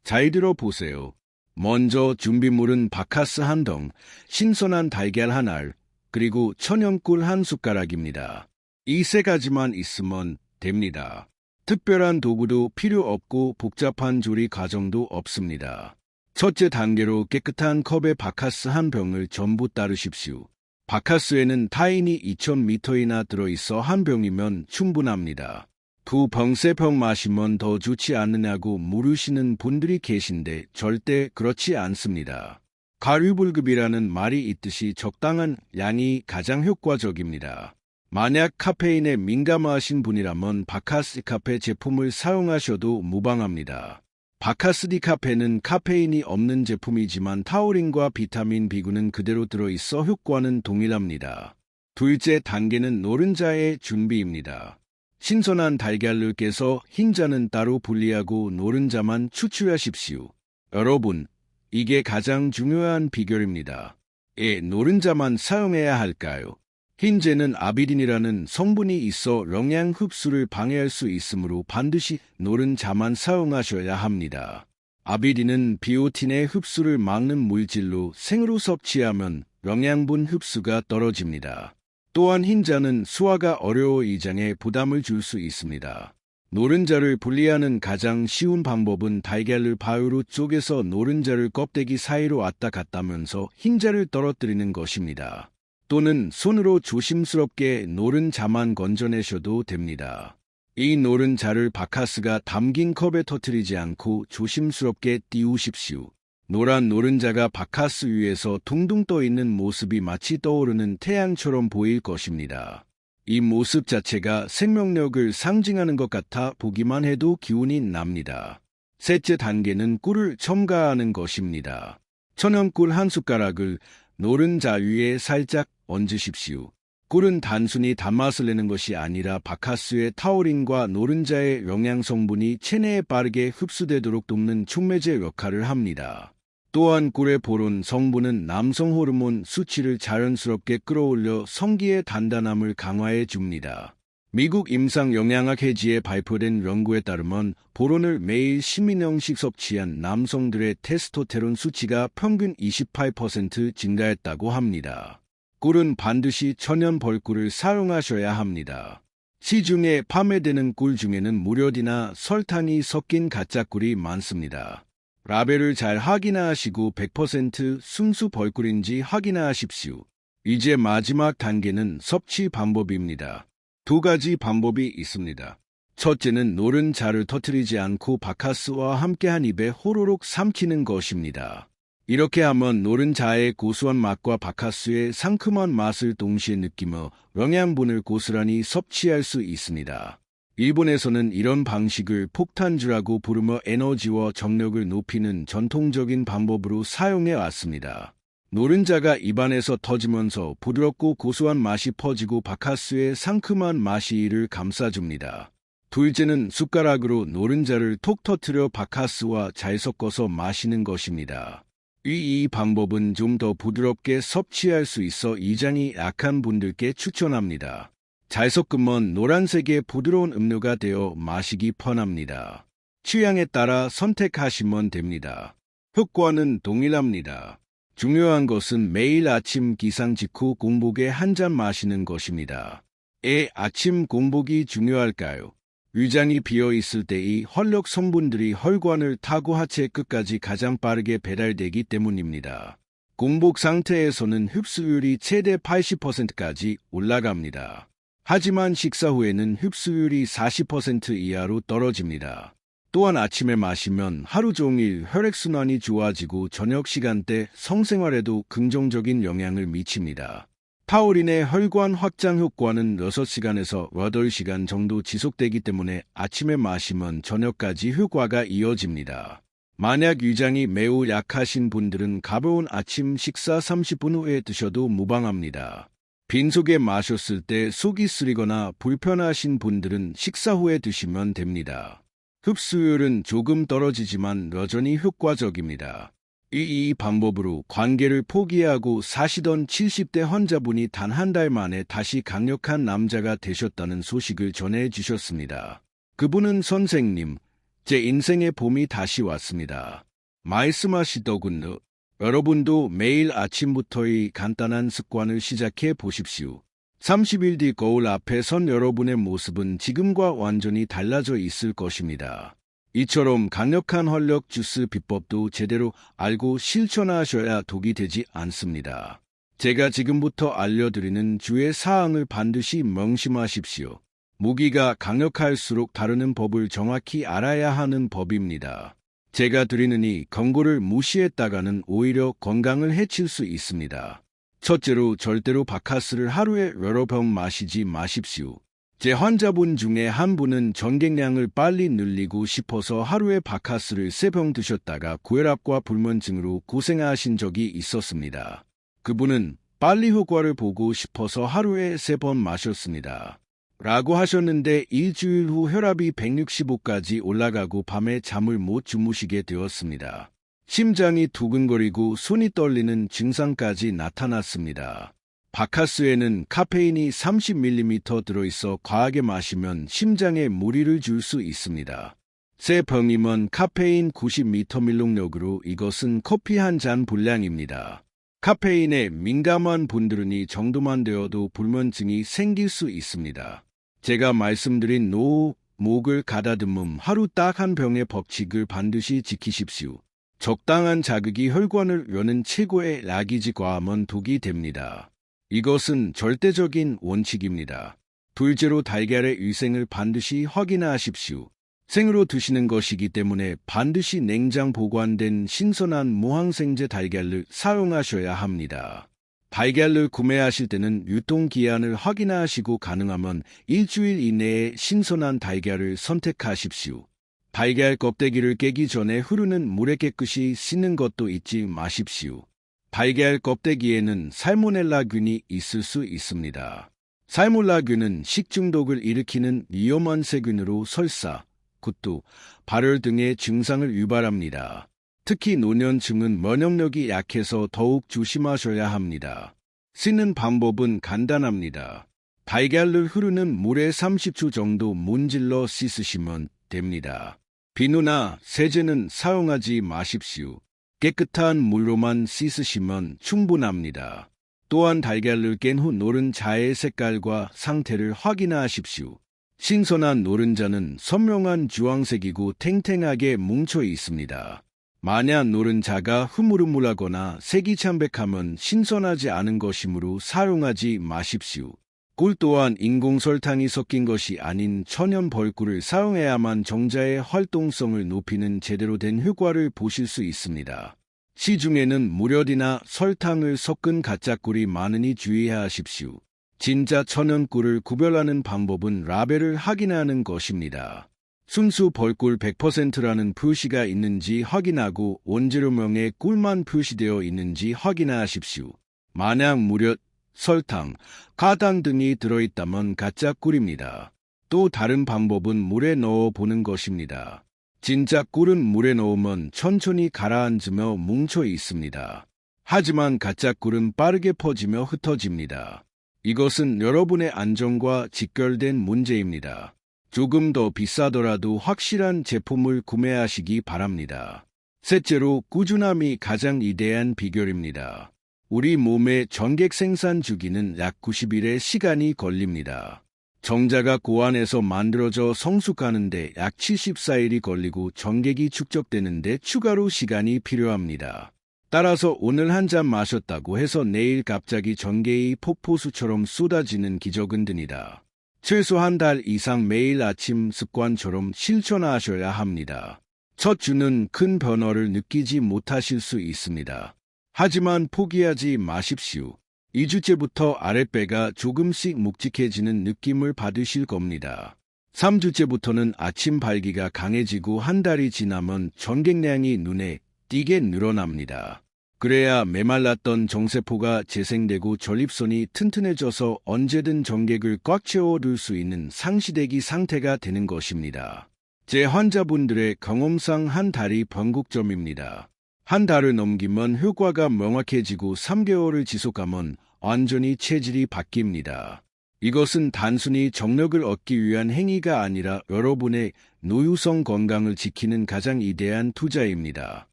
잘 들어보세요. 먼저 준비물은 바카스 한 덩, 신선한 달걀 한 알, 그리고 천연꿀 한 숟가락입니다. 이 세 가지만 있으면 됩니다. 특별한 도구도 필요 없고 복잡한 조리 과정도 없습니다. 첫째 단계로 깨끗한 컵에 바카스 한 병을 전부 따르십시오. 바카스에는 타인이 2,000ml나 들어있어 한 병이면 충분합니다. 두 병, 세 병 마시면 더 좋지 않느냐고 물으시는 분들이 계신데 절대 그렇지 않습니다. 과유불급이라는 말이 있듯이 적당한 양이 가장 효과적입니다. 만약 카페인에 민감하신 분이라면 바카스 디카페 제품을 사용하셔도 무방합니다. 바카스 디카페는 카페인이 없는 제품이지만 타우린과 비타민 B군은 그대로 들어있어 효과는 동일합니다. 둘째 단계는 노른자의 준비입니다. 신선한 달걀을 깨서 흰자는 따로 분리하고 노른자만 추출하십시오. 여러분, 이게 가장 중요한 비결입니다. 왜 노른자만 사용해야 할까요? 흰재는 아비딘이라는 성분이 있어 영양 흡수를 방해할 수 있으므로 반드시 노른자만 사용하셔야 합니다. 아비딘은 비오틴의 흡수를 막는 물질로 생으로 섭취하면 영양분 흡수가 떨어집니다. 또한 흰자는 소화가 어려워 위장에 부담을 줄 수 있습니다. 노른자를 분리하는 가장 쉬운 방법은 달걀을 바위로 쪼개서 노른자를 껍데기 사이로 왔다 갔다 하면서 흰자를 떨어뜨리는 것입니다. 또는 손으로 조심스럽게 노른자만 건져내셔도 됩니다. 이 노른자를 바카스가 담긴 컵에 터뜨리지 않고 조심스럽게 띄우십시오. 노란 노른자가 바카스 위에서 둥둥 떠있는 모습이 마치 떠오르는 태양처럼 보일 것입니다. 이 모습 자체가 생명력을 상징하는 것 같아 보기만 해도 기운이 납니다. 셋째 단계는 꿀을 첨가하는 것입니다. 천연꿀 한 숟가락을 노른자 위에 살짝 얹으십시오. 꿀은 단순히 단맛을 내는 것이 아니라 바카스의 타우린과 노른자의 영양성분이 체내에 빠르게 흡수되도록 돕는 촉매제 역할을 합니다. 또한 꿀의 보론 성분은 남성 호르몬 수치를 자연스럽게 끌어올려 성기의 단단함을 강화해 줍니다. 미국 임상영양학회지에 발표된 연구에 따르면 보론을 매일 시민형식 섭취한 남성들의 테스토테론 수치가 평균 28% 증가했다고 합니다. 꿀은 반드시 천연 벌꿀을 사용하셔야 합니다. 시중에 판매되는 꿀 중에는 무료디나 설탕이 섞인 가짜 꿀이 많습니다. 라벨을 잘 확인하시고 100% 순수 벌꿀인지 확인하십시오. 이제 마지막 단계는 섭취 방법입니다. 두 가지 방법이 있습니다. 첫째는 노른자를 터뜨리지 않고 바카스와 함께 한 입에 호로록 삼키는 것입니다. 이렇게 하면 노른자의 고소한 맛과 바카스의 상큼한 맛을 동시에 느끼며 영양분을 고스란히 섭취할 수 있습니다. 일본에서는 이런 방식을 폭탄주라고 부르며 에너지와 정력을 높이는 전통적인 방법으로 사용해 왔습니다. 노른자가 입안에서 터지면서 부드럽고 고소한 맛이 퍼지고 바카스의 상큼한 맛이 이를 감싸줍니다. 둘째는 숟가락으로 노른자를 톡 터뜨려 바카스와 잘 섞어서 마시는 것입니다. 이 방법은 좀 더 부드럽게 섭취할 수 있어 위장이 약한 분들께 추천합니다. 잘 섞으면 노란색의 부드러운 음료가 되어 마시기 편합니다. 취향에 따라 선택하시면 됩니다. 효과는 동일합니다. 중요한 것은 매일 아침 기상 직후 공복에 한 잔 마시는 것입니다. 왜 아침 공복이 중요할까요? 위장이 비어있을 때 이 혈력 성분들이 혈관을 타고 하체 끝까지 가장 빠르게 배달되기 때문입니다. 공복 상태에서는 흡수율이 최대 80%까지 올라갑니다. 하지만 식사 후에는 흡수율이 40% 이하로 떨어집니다. 또한 아침에 마시면 하루 종일 혈액순환이 좋아지고 저녁 시간대 성생활에도 긍정적인 영향을 미칩니다. 타우린의 혈관 확장 효과는 6시간에서 8시간 정도 지속되기 때문에 아침에 마시면 저녁까지 효과가 이어집니다. 만약 위장이 매우 약하신 분들은 가벼운 아침 식사 30분 후에 드셔도 무방합니다. 빈속에 마셨을 때 속이 쓰리거나 불편하신 분들은 식사 후에 드시면 됩니다. 흡수율은 조금 떨어지지만 여전히 효과적입니다. 이 방법으로 관계를 포기하고 사시던 70대 환자분이 단 한 달 만에 다시 강력한 남자가 되셨다는 소식을 전해주셨습니다. 그분은 선생님, 제 인생의 봄이 다시 왔습니다. 말씀하시더군요. 여러분도 매일 아침부터의 간단한 습관을 시작해 보십시오. 30일 뒤 거울 앞에 선 여러분의 모습은 지금과 완전히 달라져 있을 것입니다. 이처럼 강력한 활력 주스 비법도 제대로 알고 실천하셔야 독이 되지 않습니다. 제가 지금부터 알려드리는 주의 사항을 반드시 명심하십시오. 무기가 강력할수록 다루는 법을 정확히 알아야 하는 법입니다. 제가 드리는 이 경고를 무시했다가는 오히려 건강을 해칠 수 있습니다. 첫째로 절대로 바카스를 하루에 여러 병 마시지 마십시오. 제 환자분 중에 한 분은 전객량을 빨리 늘리고 싶어서 하루에 바카스를 3병 드셨다가 고혈압과 불면증으로 고생하신 적이 있었습니다. 그분은 빨리 효과를 보고 싶어서 하루에 3번 마셨습니다. 라고 하셨는데 일주일 후 혈압이 165까지 올라가고 밤에 잠을 못 주무시게 되었습니다. 심장이 두근거리고 손이 떨리는 증상까지 나타났습니다. 바카스에는 카페인이 30ml 들어있어 과하게 마시면 심장에 무리를 줄 수 있습니다. 3병이면 카페인 90ml 밀록력으로 이것은 커피 한 잔 분량입니다. 카페인에 민감한 분들은 이 정도만 되어도 불면증이 생길 수 있습니다. 제가 말씀드린 노후, 목을 가다듬음 하루 딱 한 병의 법칙을 반드시 지키십시오. 적당한 자극이 혈관을 여는 최고의 약이지 과하면 독이 됩니다. 이것은 절대적인 원칙입니다. 둘째로 달걀의 위생을 반드시 확인하십시오. 생으로 드시는 것이기 때문에 반드시 냉장 보관된 신선한 무항생제 달걀을 사용하셔야 합니다. 달걀을 구매하실 때는 유통기한을 확인하시고 가능하면 일주일 이내에 신선한 달걀을 선택하십시오. 달걀 껍데기를 깨기 전에 흐르는 물에 깨끗이 씻는 것도 잊지 마십시오. 달걀 껍데기에는 살모넬라균이 있을 수 있습니다. 살모넬라균은 식중독을 일으키는 위험한 세균으로 설사, 구토, 발열 등의 증상을 유발합니다. 특히 노년층은 면역력이 약해서 더욱 조심하셔야 합니다. 씻는 방법은 간단합니다. 달걀을 흐르는 물에 30초 정도 문질러 씻으시면 됩니다. 비누나 세제는 사용하지 마십시오. 깨끗한 물로만 씻으시면 충분합니다. 또한 달걀을 깬 후 노른자의 색깔과 상태를 확인하십시오. 신선한 노른자는 선명한 주황색이고 탱탱하게 뭉쳐 있습니다. 만약 노른자가 흐물흐물하거나 색이 참백하면 신선하지 않은 것이므로 사용하지 마십시오. 꿀 또한 인공설탕이 섞인 것이 아닌 천연 벌꿀을 사용해야만 정자의 활동성을 높이는 제대로 된 효과를 보실 수 있습니다. 시중에는 무료디나 설탕을 섞은 가짜 꿀이 많으니 주의하십시오. 진짜 천연 꿀을 구별하는 방법은 라벨을 확인하는 것입니다. 순수 벌꿀 100%라는 표시가 있는지 확인하고 원재료명에 꿀만 표시되어 있는지 확인하십시오. 만약 무료, 설탕, 가당 등이 들어있다면 가짜 꿀입니다. 또 다른 방법은 물에 넣어 보는 것입니다. 진짜 꿀은 물에 넣으면 천천히 가라앉으며 뭉쳐 있습니다. 하지만 가짜 꿀은 빠르게 퍼지며 흩어집니다. 이것은 여러분의 안전과 직결된 문제입니다. 조금 더 비싸더라도 확실한 제품을 구매하시기 바랍니다. 셋째로 꾸준함이 가장 위대한 비결입니다. 우리 몸의 전객 생산 주기는 약 90일의 시간이 걸립니다. 정자가 고안에서 만들어져 성숙하는데 약 74일이 걸리고 전객이 축적되는데 추가로 시간이 필요합니다. 따라서 오늘 한 잔 마셨다고 해서 내일 갑자기 전객이 폭포수처럼 쏟아지는 기적은 드니다. 최소 한 달 이상 매일 아침 습관처럼 실천하셔야 합니다. 첫 주는 큰 변화를 느끼지 못하실 수 있습니다. 하지만 포기하지 마십시오. 2주째부터 아랫배가 조금씩 묵직해지는 느낌을 받으실 겁니다. 3주째부터는 아침 발기가 강해지고 한 달이 지나면 전객량이 눈에 띄게 늘어납니다. 그래야 메말랐던 정세포가 재생되고 전립선이 튼튼해져서 언제든 전객을 꽉 채워둘 수 있는 상시대기 상태가 되는 것입니다. 제 환자분들의 경험상 한 달이 변곡점입니다. 한 달을 넘기면 효과가 명확해지고 3개월을 지속하면 완전히 체질이 바뀝니다. 이것은 단순히 정력을 얻기 위한 행위가 아니라 여러분의 노후성 건강을 지키는 가장 위대한 투자입니다.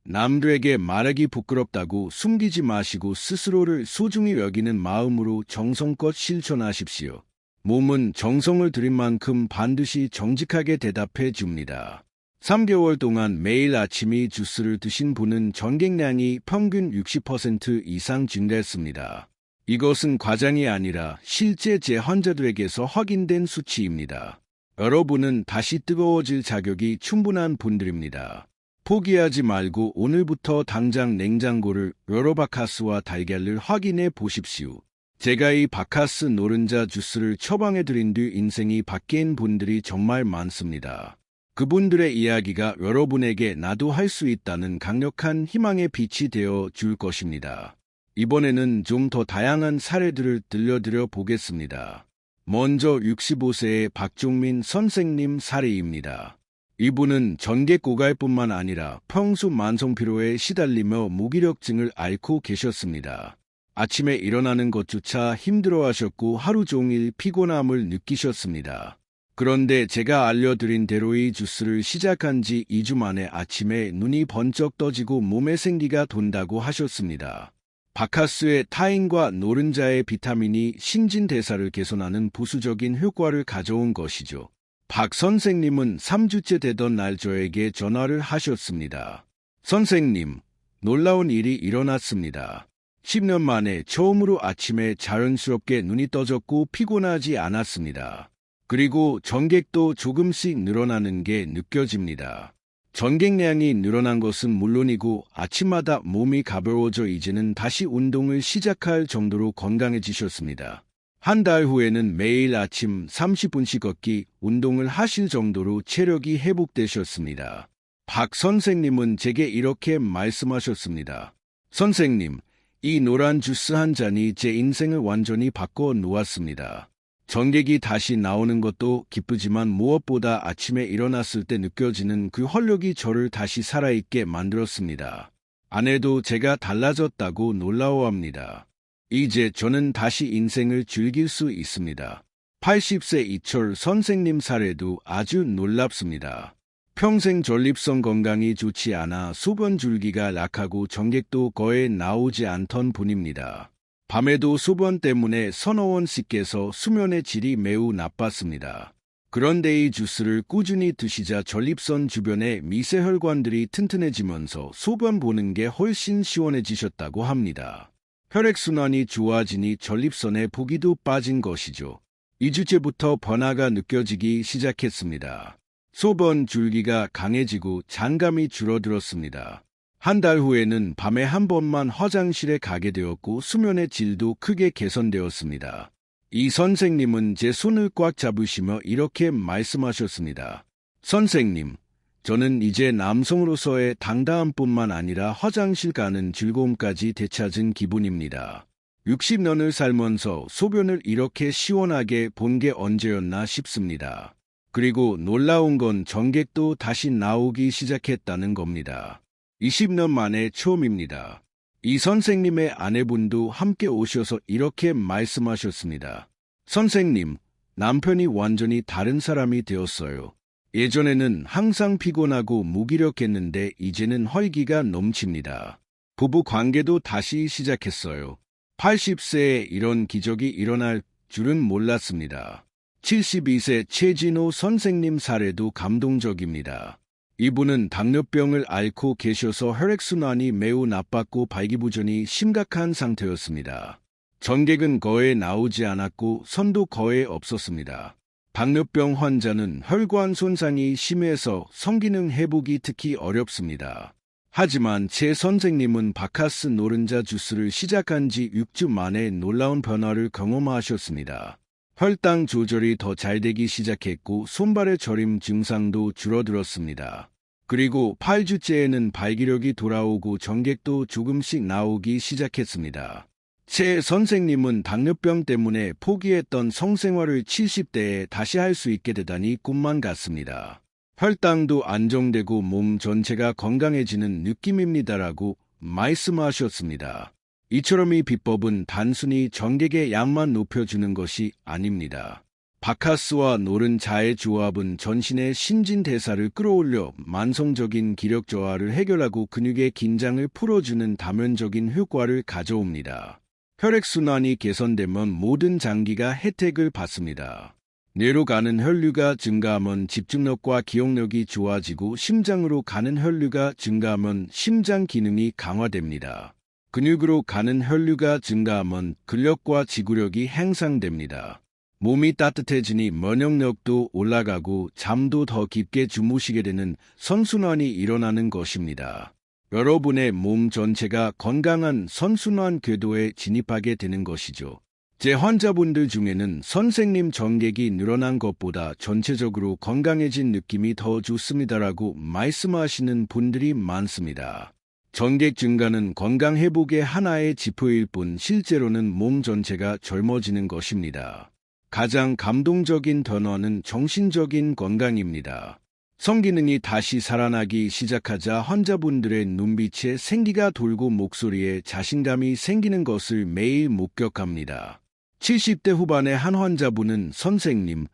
남들에게 말하기 부끄럽다고 숨기지 마시고 스스로를 소중히 여기는 마음으로 정성껏 실천하십시오. 몸은 정성을 들인 만큼 반드시 정직하게 대답해 줍니다. 3개월 동안 매일 아침이 주스를 드신 분은 전객량이 평균 60% 이상 증가했습니다. 이것은 과장이 아니라 실제 제 환자들에게서 확인된 수치입니다. 여러분은 다시 뜨거워질 자격이 충분한 분들입니다. 포기하지 말고 오늘부터 당장 냉장고를 열어 바카스와 달걀을 확인해 보십시오. 제가 이 바카스 노른자 주스를 처방해 드린 뒤 인생이 바뀐 분들이 정말 많습니다. 그분들의 이야기가 여러분에게 나도 할 수 있다는 강력한 희망의 빛이 되어 줄 것입니다. 이번에는 좀 더 다양한 사례들을 들려드려 보겠습니다. 먼저 65세의 박종민 선생님 사례입니다. 이분은 전객 고갈뿐만 아니라 평소 만성피로에 시달리며 무기력증을 앓고 계셨습니다. 아침에 일어나는 것조차 힘들어하셨고 하루 종일 피곤함을 느끼셨습니다. 그런데 제가 알려드린 대로 이 주스를 시작한 지 2주 만에 아침에 눈이 번쩍 떠지고 몸에 생기가 돈다고 하셨습니다. 바카스의 타인과 노른자의 비타민이 신진대사를 개선하는 부수적인 효과를 가져온 것이죠. 박 선생님은 3주째 되던 날 저에게 전화를 하셨습니다. 선생님, 놀라운 일이 일어났습니다. 10년 만에 처음으로 아침에 자연스럽게 눈이 떠졌고 피곤하지 않았습니다. 그리고 전객도 조금씩 늘어나는 게 느껴집니다. 전객량이 늘어난 것은 물론이고 아침마다 몸이 가벼워져 이제는 다시 운동을 시작할 정도로 건강해지셨습니다. 한 달 후에는 매일 아침 30분씩 걷기 운동을 하실 정도로 체력이 회복되셨습니다. 박 선생님은 제게 이렇게 말씀하셨습니다. 선생님, 이 노란 주스 한 잔이 제 인생을 완전히 바꿔 놓았습니다. 전객이 다시 나오는 것도 기쁘지만 무엇보다 아침에 일어났을 때 느껴지는 그 활력이 저를 다시 살아있게 만들었습니다. 아내도 제가 달라졌다고 놀라워합니다. 이제 저는 다시 인생을 즐길 수 있습니다. 80세 이철 선생님 사례도 아주 놀랍습니다. 평생 전립선 건강이 좋지 않아 소변줄기가 약하고 전객도 거의 나오지 않던 분입니다. 밤에도 소변 때문에 서너 번 씻겨서 수면의 질이 매우 나빴습니다. 그런데 이 주스를 꾸준히 드시자 전립선 주변의 미세혈관들이 튼튼해지면서 소변 보는 게 훨씬 시원해지셨다고 합니다. 혈액순환이 좋아지니 전립선에 부기도 빠진 것이죠. 2주째부터 변화가 느껴지기 시작했습니다. 소변 줄기가 강해지고 장감이 줄어들었습니다. 한 달 후에는 밤에 한 번만 화장실에 가게 되었고 수면의 질도 크게 개선되었습니다. 이 선생님은 제 손을 꽉 잡으시며 이렇게 말씀하셨습니다. 선생님, 저는 이제 남성으로서의 당당함뿐만 아니라 화장실 가는 즐거움까지 되찾은 기분입니다. 60년을 살면서 소변을 이렇게 시원하게 본 게 언제였나 싶습니다. 그리고 놀라운 건 전객도 다시 나오기 시작했다는 겁니다. 20년 만에 처음입니다. 이 선생님의 아내분도 함께 오셔서 이렇게 말씀하셨습니다. 선생님, 남편이 완전히 다른 사람이 되었어요. 예전에는 항상 피곤하고 무기력했는데 이제는 활기가 넘칩니다. 부부 관계도 다시 시작했어요. 80세에 이런 기적이 일어날 줄은 몰랐습니다. 72세 최진호 선생님 사례도 감동적입니다. 이분은 당뇨병을 앓고 계셔서 혈액순환이 매우 나빴고 발기부전이 심각한 상태였습니다. 전객은 거의 나오지 않았고 선도 거의 없었습니다. 당뇨병 환자는 혈관 손상이 심해서 성기능 회복이 특히 어렵습니다. 하지만 제 선생님은 바카스 노른자 주스를 시작한 지 6주 만에 놀라운 변화를 경험하셨습니다. 혈당 조절이 더 잘 되기 시작했고 손발의 저림 증상도 줄어들었습니다. 그리고 8주째에는 발기력이 돌아오고 전객도 조금씩 나오기 시작했습니다. 제 선생님은 당뇨병 때문에 포기했던 성생활을 70대에 다시 할 수 있게 되다니 꿈만 같습니다. 혈당도 안정되고 몸 전체가 건강해지는 느낌입니다라고 말씀하셨습니다. 이처럼 이 비법은 단순히 전객의 양만 높여주는 것이 아닙니다. 바카스와 노른자의 조합은 전신의 신진대사를 끌어올려 만성적인 기력 저하를 해결하고 근육의 긴장을 풀어주는 다면적인 효과를 가져옵니다. 혈액순환이 개선되면 모든 장기가 혜택을 받습니다. 뇌로 가는 혈류가 증가하면 집중력과 기억력이 좋아지고 심장으로 가는 혈류가 증가하면 심장 기능이 강화됩니다. 근육으로 가는 혈류가 증가하면 근력과 지구력이 향상됩니다. 몸이 따뜻해지니 면역력도 올라가고 잠도 더 깊게 주무시게 되는 선순환이 일어나는 것입니다. 여러분의 몸 전체가 건강한 선순환 궤도에 진입하게 되는 것이죠. 제 환자분들 중에는 선생님 전객이 늘어난 것보다 전체적으로 건강해진 느낌이 더 좋습니다라고 말씀하시는 분들이 많습니다. 전객 증가는 건강 회복의 하나의 지표일 뿐 실제로는 몸 전체가 젊어지는 것입니다. 가장 감동적인 변화는 정신적인 건강입니다. 성기능이 다시 살아나기 시작하자 환자분들의 눈빛에 생기가 돌고 목소리에 자신감이 생기는 것을 매일 목격합니다. 70대 후반의 한 환자분은 선생님,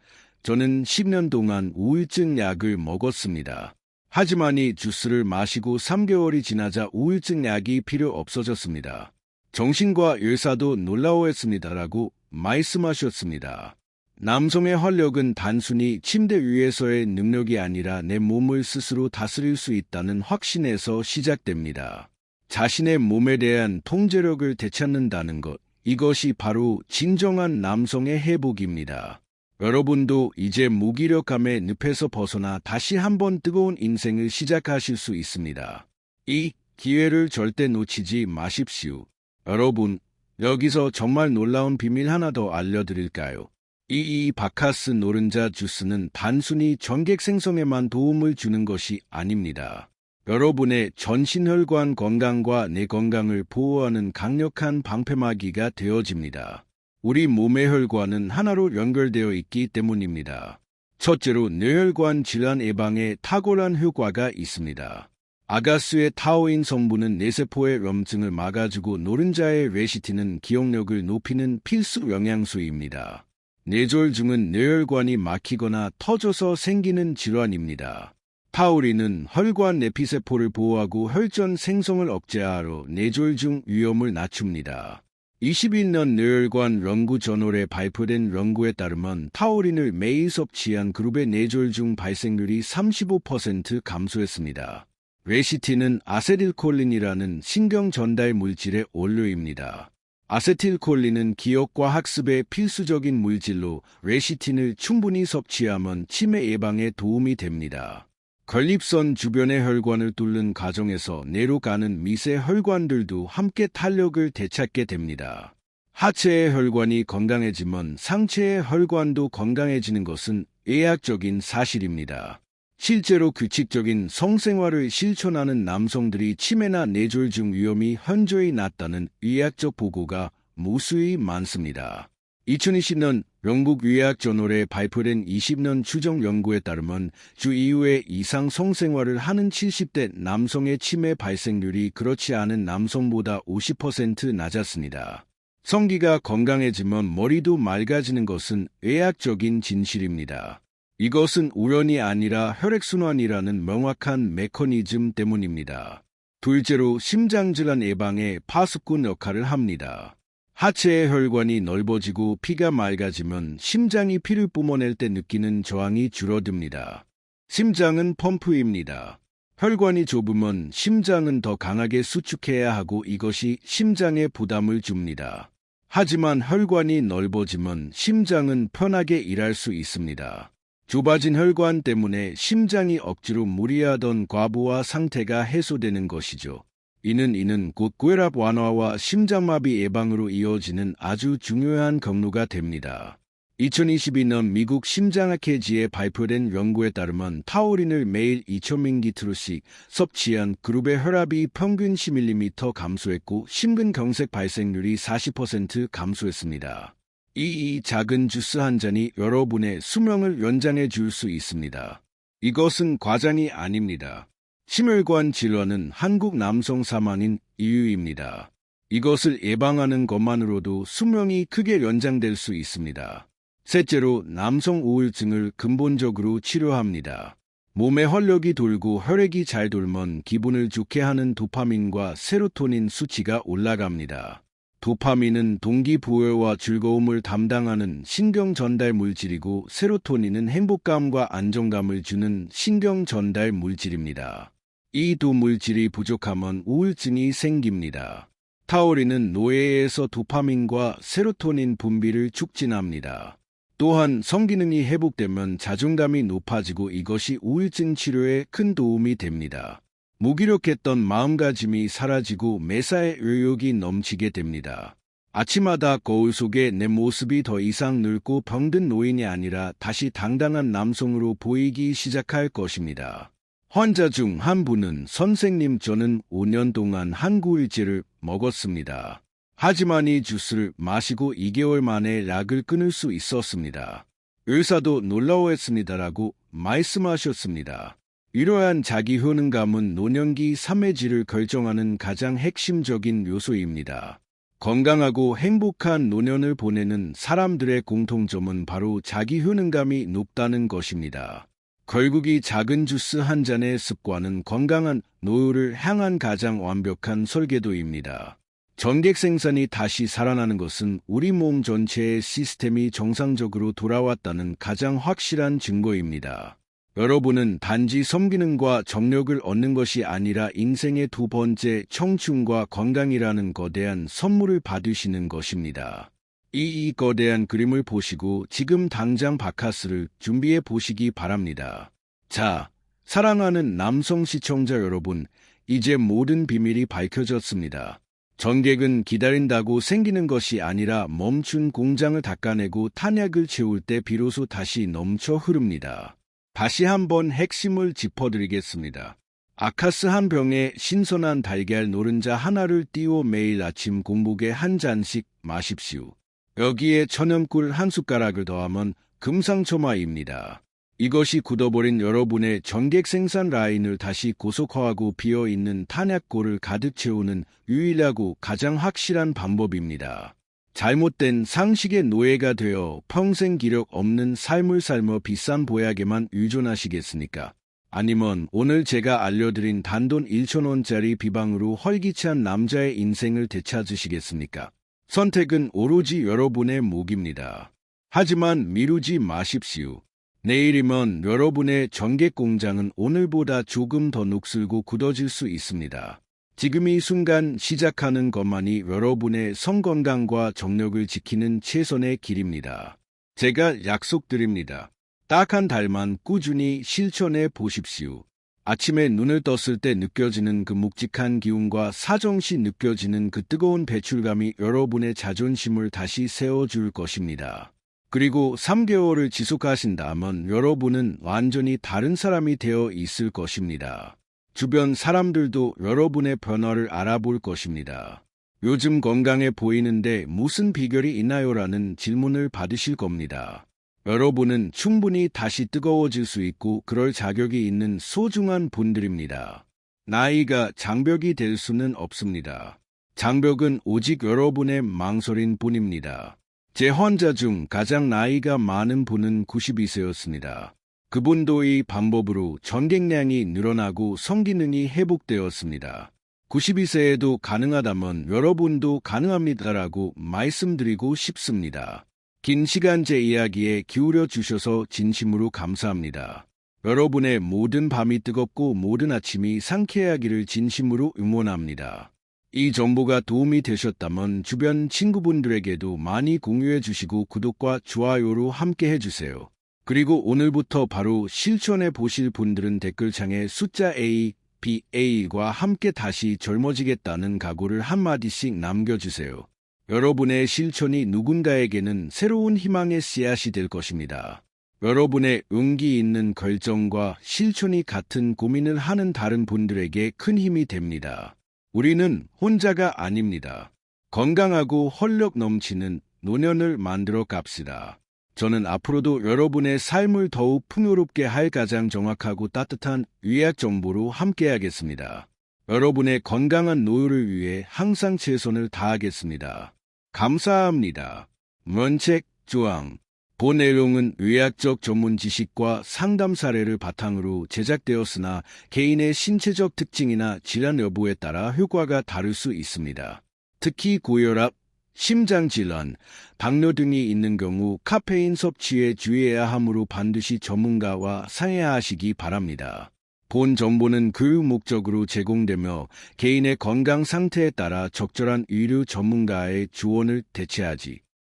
저는 10년 동안 우울증 약을 먹었습니다. 하지만 이 주스를 마시고 3개월이 지나자 우울증 약이 필요 없어졌습니다. 정신과 의사도 놀라워했습니다라고 말씀하셨습니다. 남성의 활력은 단순히 침대 위에서의 능력이 아니라 내 몸을 스스로 다스릴 수 있다는 확신에서 시작됩니다. 자신의 몸에 대한 통제력을 되찾는다는 것, 이것이 바로 진정한 남성의 회복입니다. 여러분도 이제 무기력함의 늪에서 벗어나 다시 한번 뜨거운 인생을 시작하실 수 있습니다. 이 기회를 절대 놓치지 마십시오. 여러분, 여기서 정말 놀라운 비밀 하나 더 알려드릴까요? 이 바카스 노른자 주스는 단순히 전객 생성에만 도움을 주는 것이 아닙니다. 여러분의 전신혈관 건강과 뇌 건강을 보호하는 강력한 방패막이가 되어집니다. 우리 몸의 혈관은 하나로 연결되어 있기 때문입니다. 첫째로 뇌혈관 질환 예방에 탁월한 효과가 있습니다. 아가스의 타우인 성분은 뇌세포의 염증을 막아주고 노른자의 레시틴은 기억력을 높이는 필수 영양소입니다. 뇌졸중은 뇌혈관이 막히거나 터져서 생기는 질환입니다. 타우린은 혈관 내피세포를 보호하고 혈전 생성을 억제하러 뇌졸중 위험을 낮춥니다. 21년 뇌혈관 연구 저널에 발표된 연구에 따르면 타우린을 매일 섭취한 그룹의 뇌졸중 발생률이 35% 감소했습니다. 레시틴은 아세틸콜린이라는 신경 전달 물질의 원료입니다. 아세틸콜린은 기억과 학습에 필수적인 물질로 레시틴을 충분히 섭취하면 치매 예방에 도움이 됩니다. 전립선 주변의 혈관을 뚫는 과정에서 뇌로 가는 미세 혈관들도 함께 탄력을 되찾게 됩니다. 하체의 혈관이 건강해지면 상체의 혈관도 건강해지는 것은 의학적인 사실입니다. 실제로 규칙적인 성생활을 실천하는 남성들이 치매나 뇌졸중 위험이 현저히 낮다는 의학적 보고가 무수히 많습니다. 2020년 영국 의학 저널에 발표된 20년 추정 연구에 따르면 주 2회 이상 성생활을 하는 70대 남성의 치매 발생률이 그렇지 않은 남성보다 50% 낮았습니다. 성기가 건강해지면 머리도 맑아지는 것은 의학적인 진실입니다. 이것은 우연이 아니라 혈액순환이라는 명확한 메커니즘 때문입니다. 둘째로 심장질환 예방에 파수꾼 역할을 합니다. 하체의 혈관이 넓어지고 피가 맑아지면 심장이 피를 뿜어낼 때 느끼는 저항이 줄어듭니다. 심장은 펌프입니다. 혈관이 좁으면 심장은 더 강하게 수축해야 하고 이것이 심장에 부담을 줍니다. 하지만 혈관이 넓어지면 심장은 편하게 일할 수 있습니다. 좁아진 혈관 때문에 심장이 억지로 무리하던 과부하 상태가 해소되는 것이죠. 이는 곧 고혈압 완화와 심장마비 예방으로 이어지는 아주 중요한 경로가 됩니다. 2022년 미국 심장학회지에 발표된 연구에 따르면 타우린을 매일 2,000mg씩 섭취한 그룹의 혈압이 평균 10mm 감소했고 심근경색 발생률이 40% 감소했습니다. 이 작은 주스 한 잔이 여러분의 수명을 연장해 줄 수 있습니다. 이것은 과장이 아닙니다. 심혈관 질환은 한국 남성 사망인 이유입니다. 이것을 예방하는 것만으로도 수명이 크게 연장될 수 있습니다. 셋째로 남성 우울증을 근본적으로 치료합니다. 몸에 활력이 돌고 혈액이 잘 돌면 기분을 좋게 하는 도파민과 세로토닌 수치가 올라갑니다. 도파민은 동기부여와 즐거움을 담당하는 신경 전달 물질이고 세로토닌은 행복감과 안정감을 주는 신경 전달 물질입니다. 이 두 물질이 부족하면 우울증이 생깁니다. 타우린은 뇌에서 도파민과 세로토닌 분비를 촉진합니다. 또한 성기능이 회복되면 자존감이 높아지고 이것이 우울증 치료에 큰 도움이 됩니다. 무기력했던 마음가짐이 사라지고 매사에 의욕이 넘치게 됩니다. 아침마다 거울 속에 내 모습이 더 이상 늙고 병든 노인이 아니라 다시 당당한 남성으로 보이기 시작할 것입니다. 환자 중 한 분은 선생님 저는 5년 동안 한구일제를 먹었습니다. 하지만 이 주스를 마시고 2개월 만에 약을 끊을 수 있었습니다. 의사도 놀라워했습니다라고 말씀하셨습니다. 이러한 자기 효능감은 노년기 삶의질을 결정하는 가장 핵심적인 요소입니다. 건강하고 행복한 노년을 보내는 사람들의 공통점은 바로 자기 효능감이 높다는 것입니다. 결국 이 작은 주스 한 잔의 습관은 건강한 노후를 향한 가장 완벽한 설계도입니다. 전객 생산이 다시 살아나는 것은 우리 몸 전체의 시스템이 정상적으로 돌아왔다는 가장 확실한 증거입니다. 여러분은 단지 성기능과 정력을 얻는 것이 아니라 인생의 두 번째 청춘과 건강이라는 거대한 선물을 받으시는 것입니다. 이 거대한 그림을 보시고 지금 당장 바카스를 준비해 보시기 바랍니다. 자, 사랑하는 남성 시청자 여러분, 이제 모든 비밀이 밝혀졌습니다. 전객은 기다린다고 생기는 것이 아니라 멈춘 공장을 닦아내고 탄약을 채울 때 비로소 다시 넘쳐 흐릅니다. 다시 한번 핵심을 짚어드리겠습니다. 아카스 한 병에 신선한 달걀 노른자 하나를 띄워 매일 아침 공복에 한 잔씩 마십시오. 여기에 천연꿀 한 숟가락을 더하면 금상첨화입니다. 이것이 굳어버린 여러분의 전객 생산 라인을 다시 고속화하고 비어있는 탄약골을 가득 채우는 유일하고 가장 확실한 방법입니다. 잘못된 상식의 노예가 되어 평생 기력 없는 삶을 살며 비싼 보약에만 의존하시겠습니까? 아니면 오늘 제가 알려드린 단돈 1,000원짜리 비방으로 활기찬 남자의 인생을 되찾으시겠습니까? 선택은 오로지 여러분의 몫입니다. 하지만 미루지 마십시오. 내일이면 여러분의 전객 공장은 오늘보다 조금 더 녹슬고 굳어질 수 있습니다. 지금 이 순간 시작하는 것만이 여러분의 성건강과 정력을 지키는 최선의 길입니다. 제가 약속드립니다. 딱 한 달만 꾸준히 실천해 보십시오. 아침에 눈을 떴을 때 느껴지는 그 묵직한 기운과 사정시 느껴지는 그 뜨거운 배출감이 여러분의 자존심을 다시 세워줄 것입니다. 그리고 3개월을 지속하신다면 여러분은 완전히 다른 사람이 되어 있을 것입니다. 주변 사람들도 여러분의 변화를 알아볼 것입니다. 요즘 건강해 보이는데 무슨 비결이 있나요?라는 질문을 받으실 겁니다. 여러분은 충분히 다시 뜨거워질 수 있고 그럴 자격이 있는 소중한 분들입니다. 나이가 장벽이 될 수는 없습니다. 장벽은 오직 여러분의 망설임 뿐입니다. 제 환자 중 가장 나이가 많은 분은 92세였습니다. 그분도 이 방법으로 전객량이 늘어나고 성기능이 회복되었습니다. 92세에도 가능하다면 여러분도 가능합니다라고 말씀드리고 싶습니다. 긴 시간 제 이야기에 기울여 주셔서 진심으로 감사합니다. 여러분의 모든 밤이 뜨겁고 모든 아침이 상쾌하기를 진심으로 응원합니다. 이 정보가 도움이 되셨다면 주변 친구분들에게도 많이 공유해 주시고 구독과 좋아요로 함께 해주세요. 그리고 오늘부터 바로 실천해 보실 분들은 댓글창에 숫자 APA과 함께 다시 젊어지겠다는 각오를 한마디씩 남겨주세요. 여러분의 실천이 누군가에게는 새로운 희망의 씨앗이 될 것입니다. 여러분의 용기 있는 결정과 실천이 같은 고민을 하는 다른 분들에게 큰 힘이 됩니다. 우리는 혼자가 아닙니다. 건강하고 활력 넘치는 노년을 만들어 갑시다. 저는 앞으로도 여러분의 삶을 더욱 풍요롭게 할 가장 정확하고 따뜻한 의학 정보로 함께하겠습니다. 여러분의 건강한 노후를 위해 항상 최선을 다하겠습니다. 감사합니다. 면책 조항. 본 내용은 의학적 전문 지식과 상담 사례를 바탕으로 제작되었으나 개인의 신체적 특징이나 질환 여부에 따라 효과가 다를 수 있습니다. 특히 고혈압, 심장질환, 당뇨 등이 있는 경우 카페인 섭취에 주의해야 하므로 반드시 전문가와 상의하시기 바랍니다. 본 정보는 교육 목적으로 제공되며 개인의 건강 상태에 따라 적절한 의료 전문가의 조언을 대체하지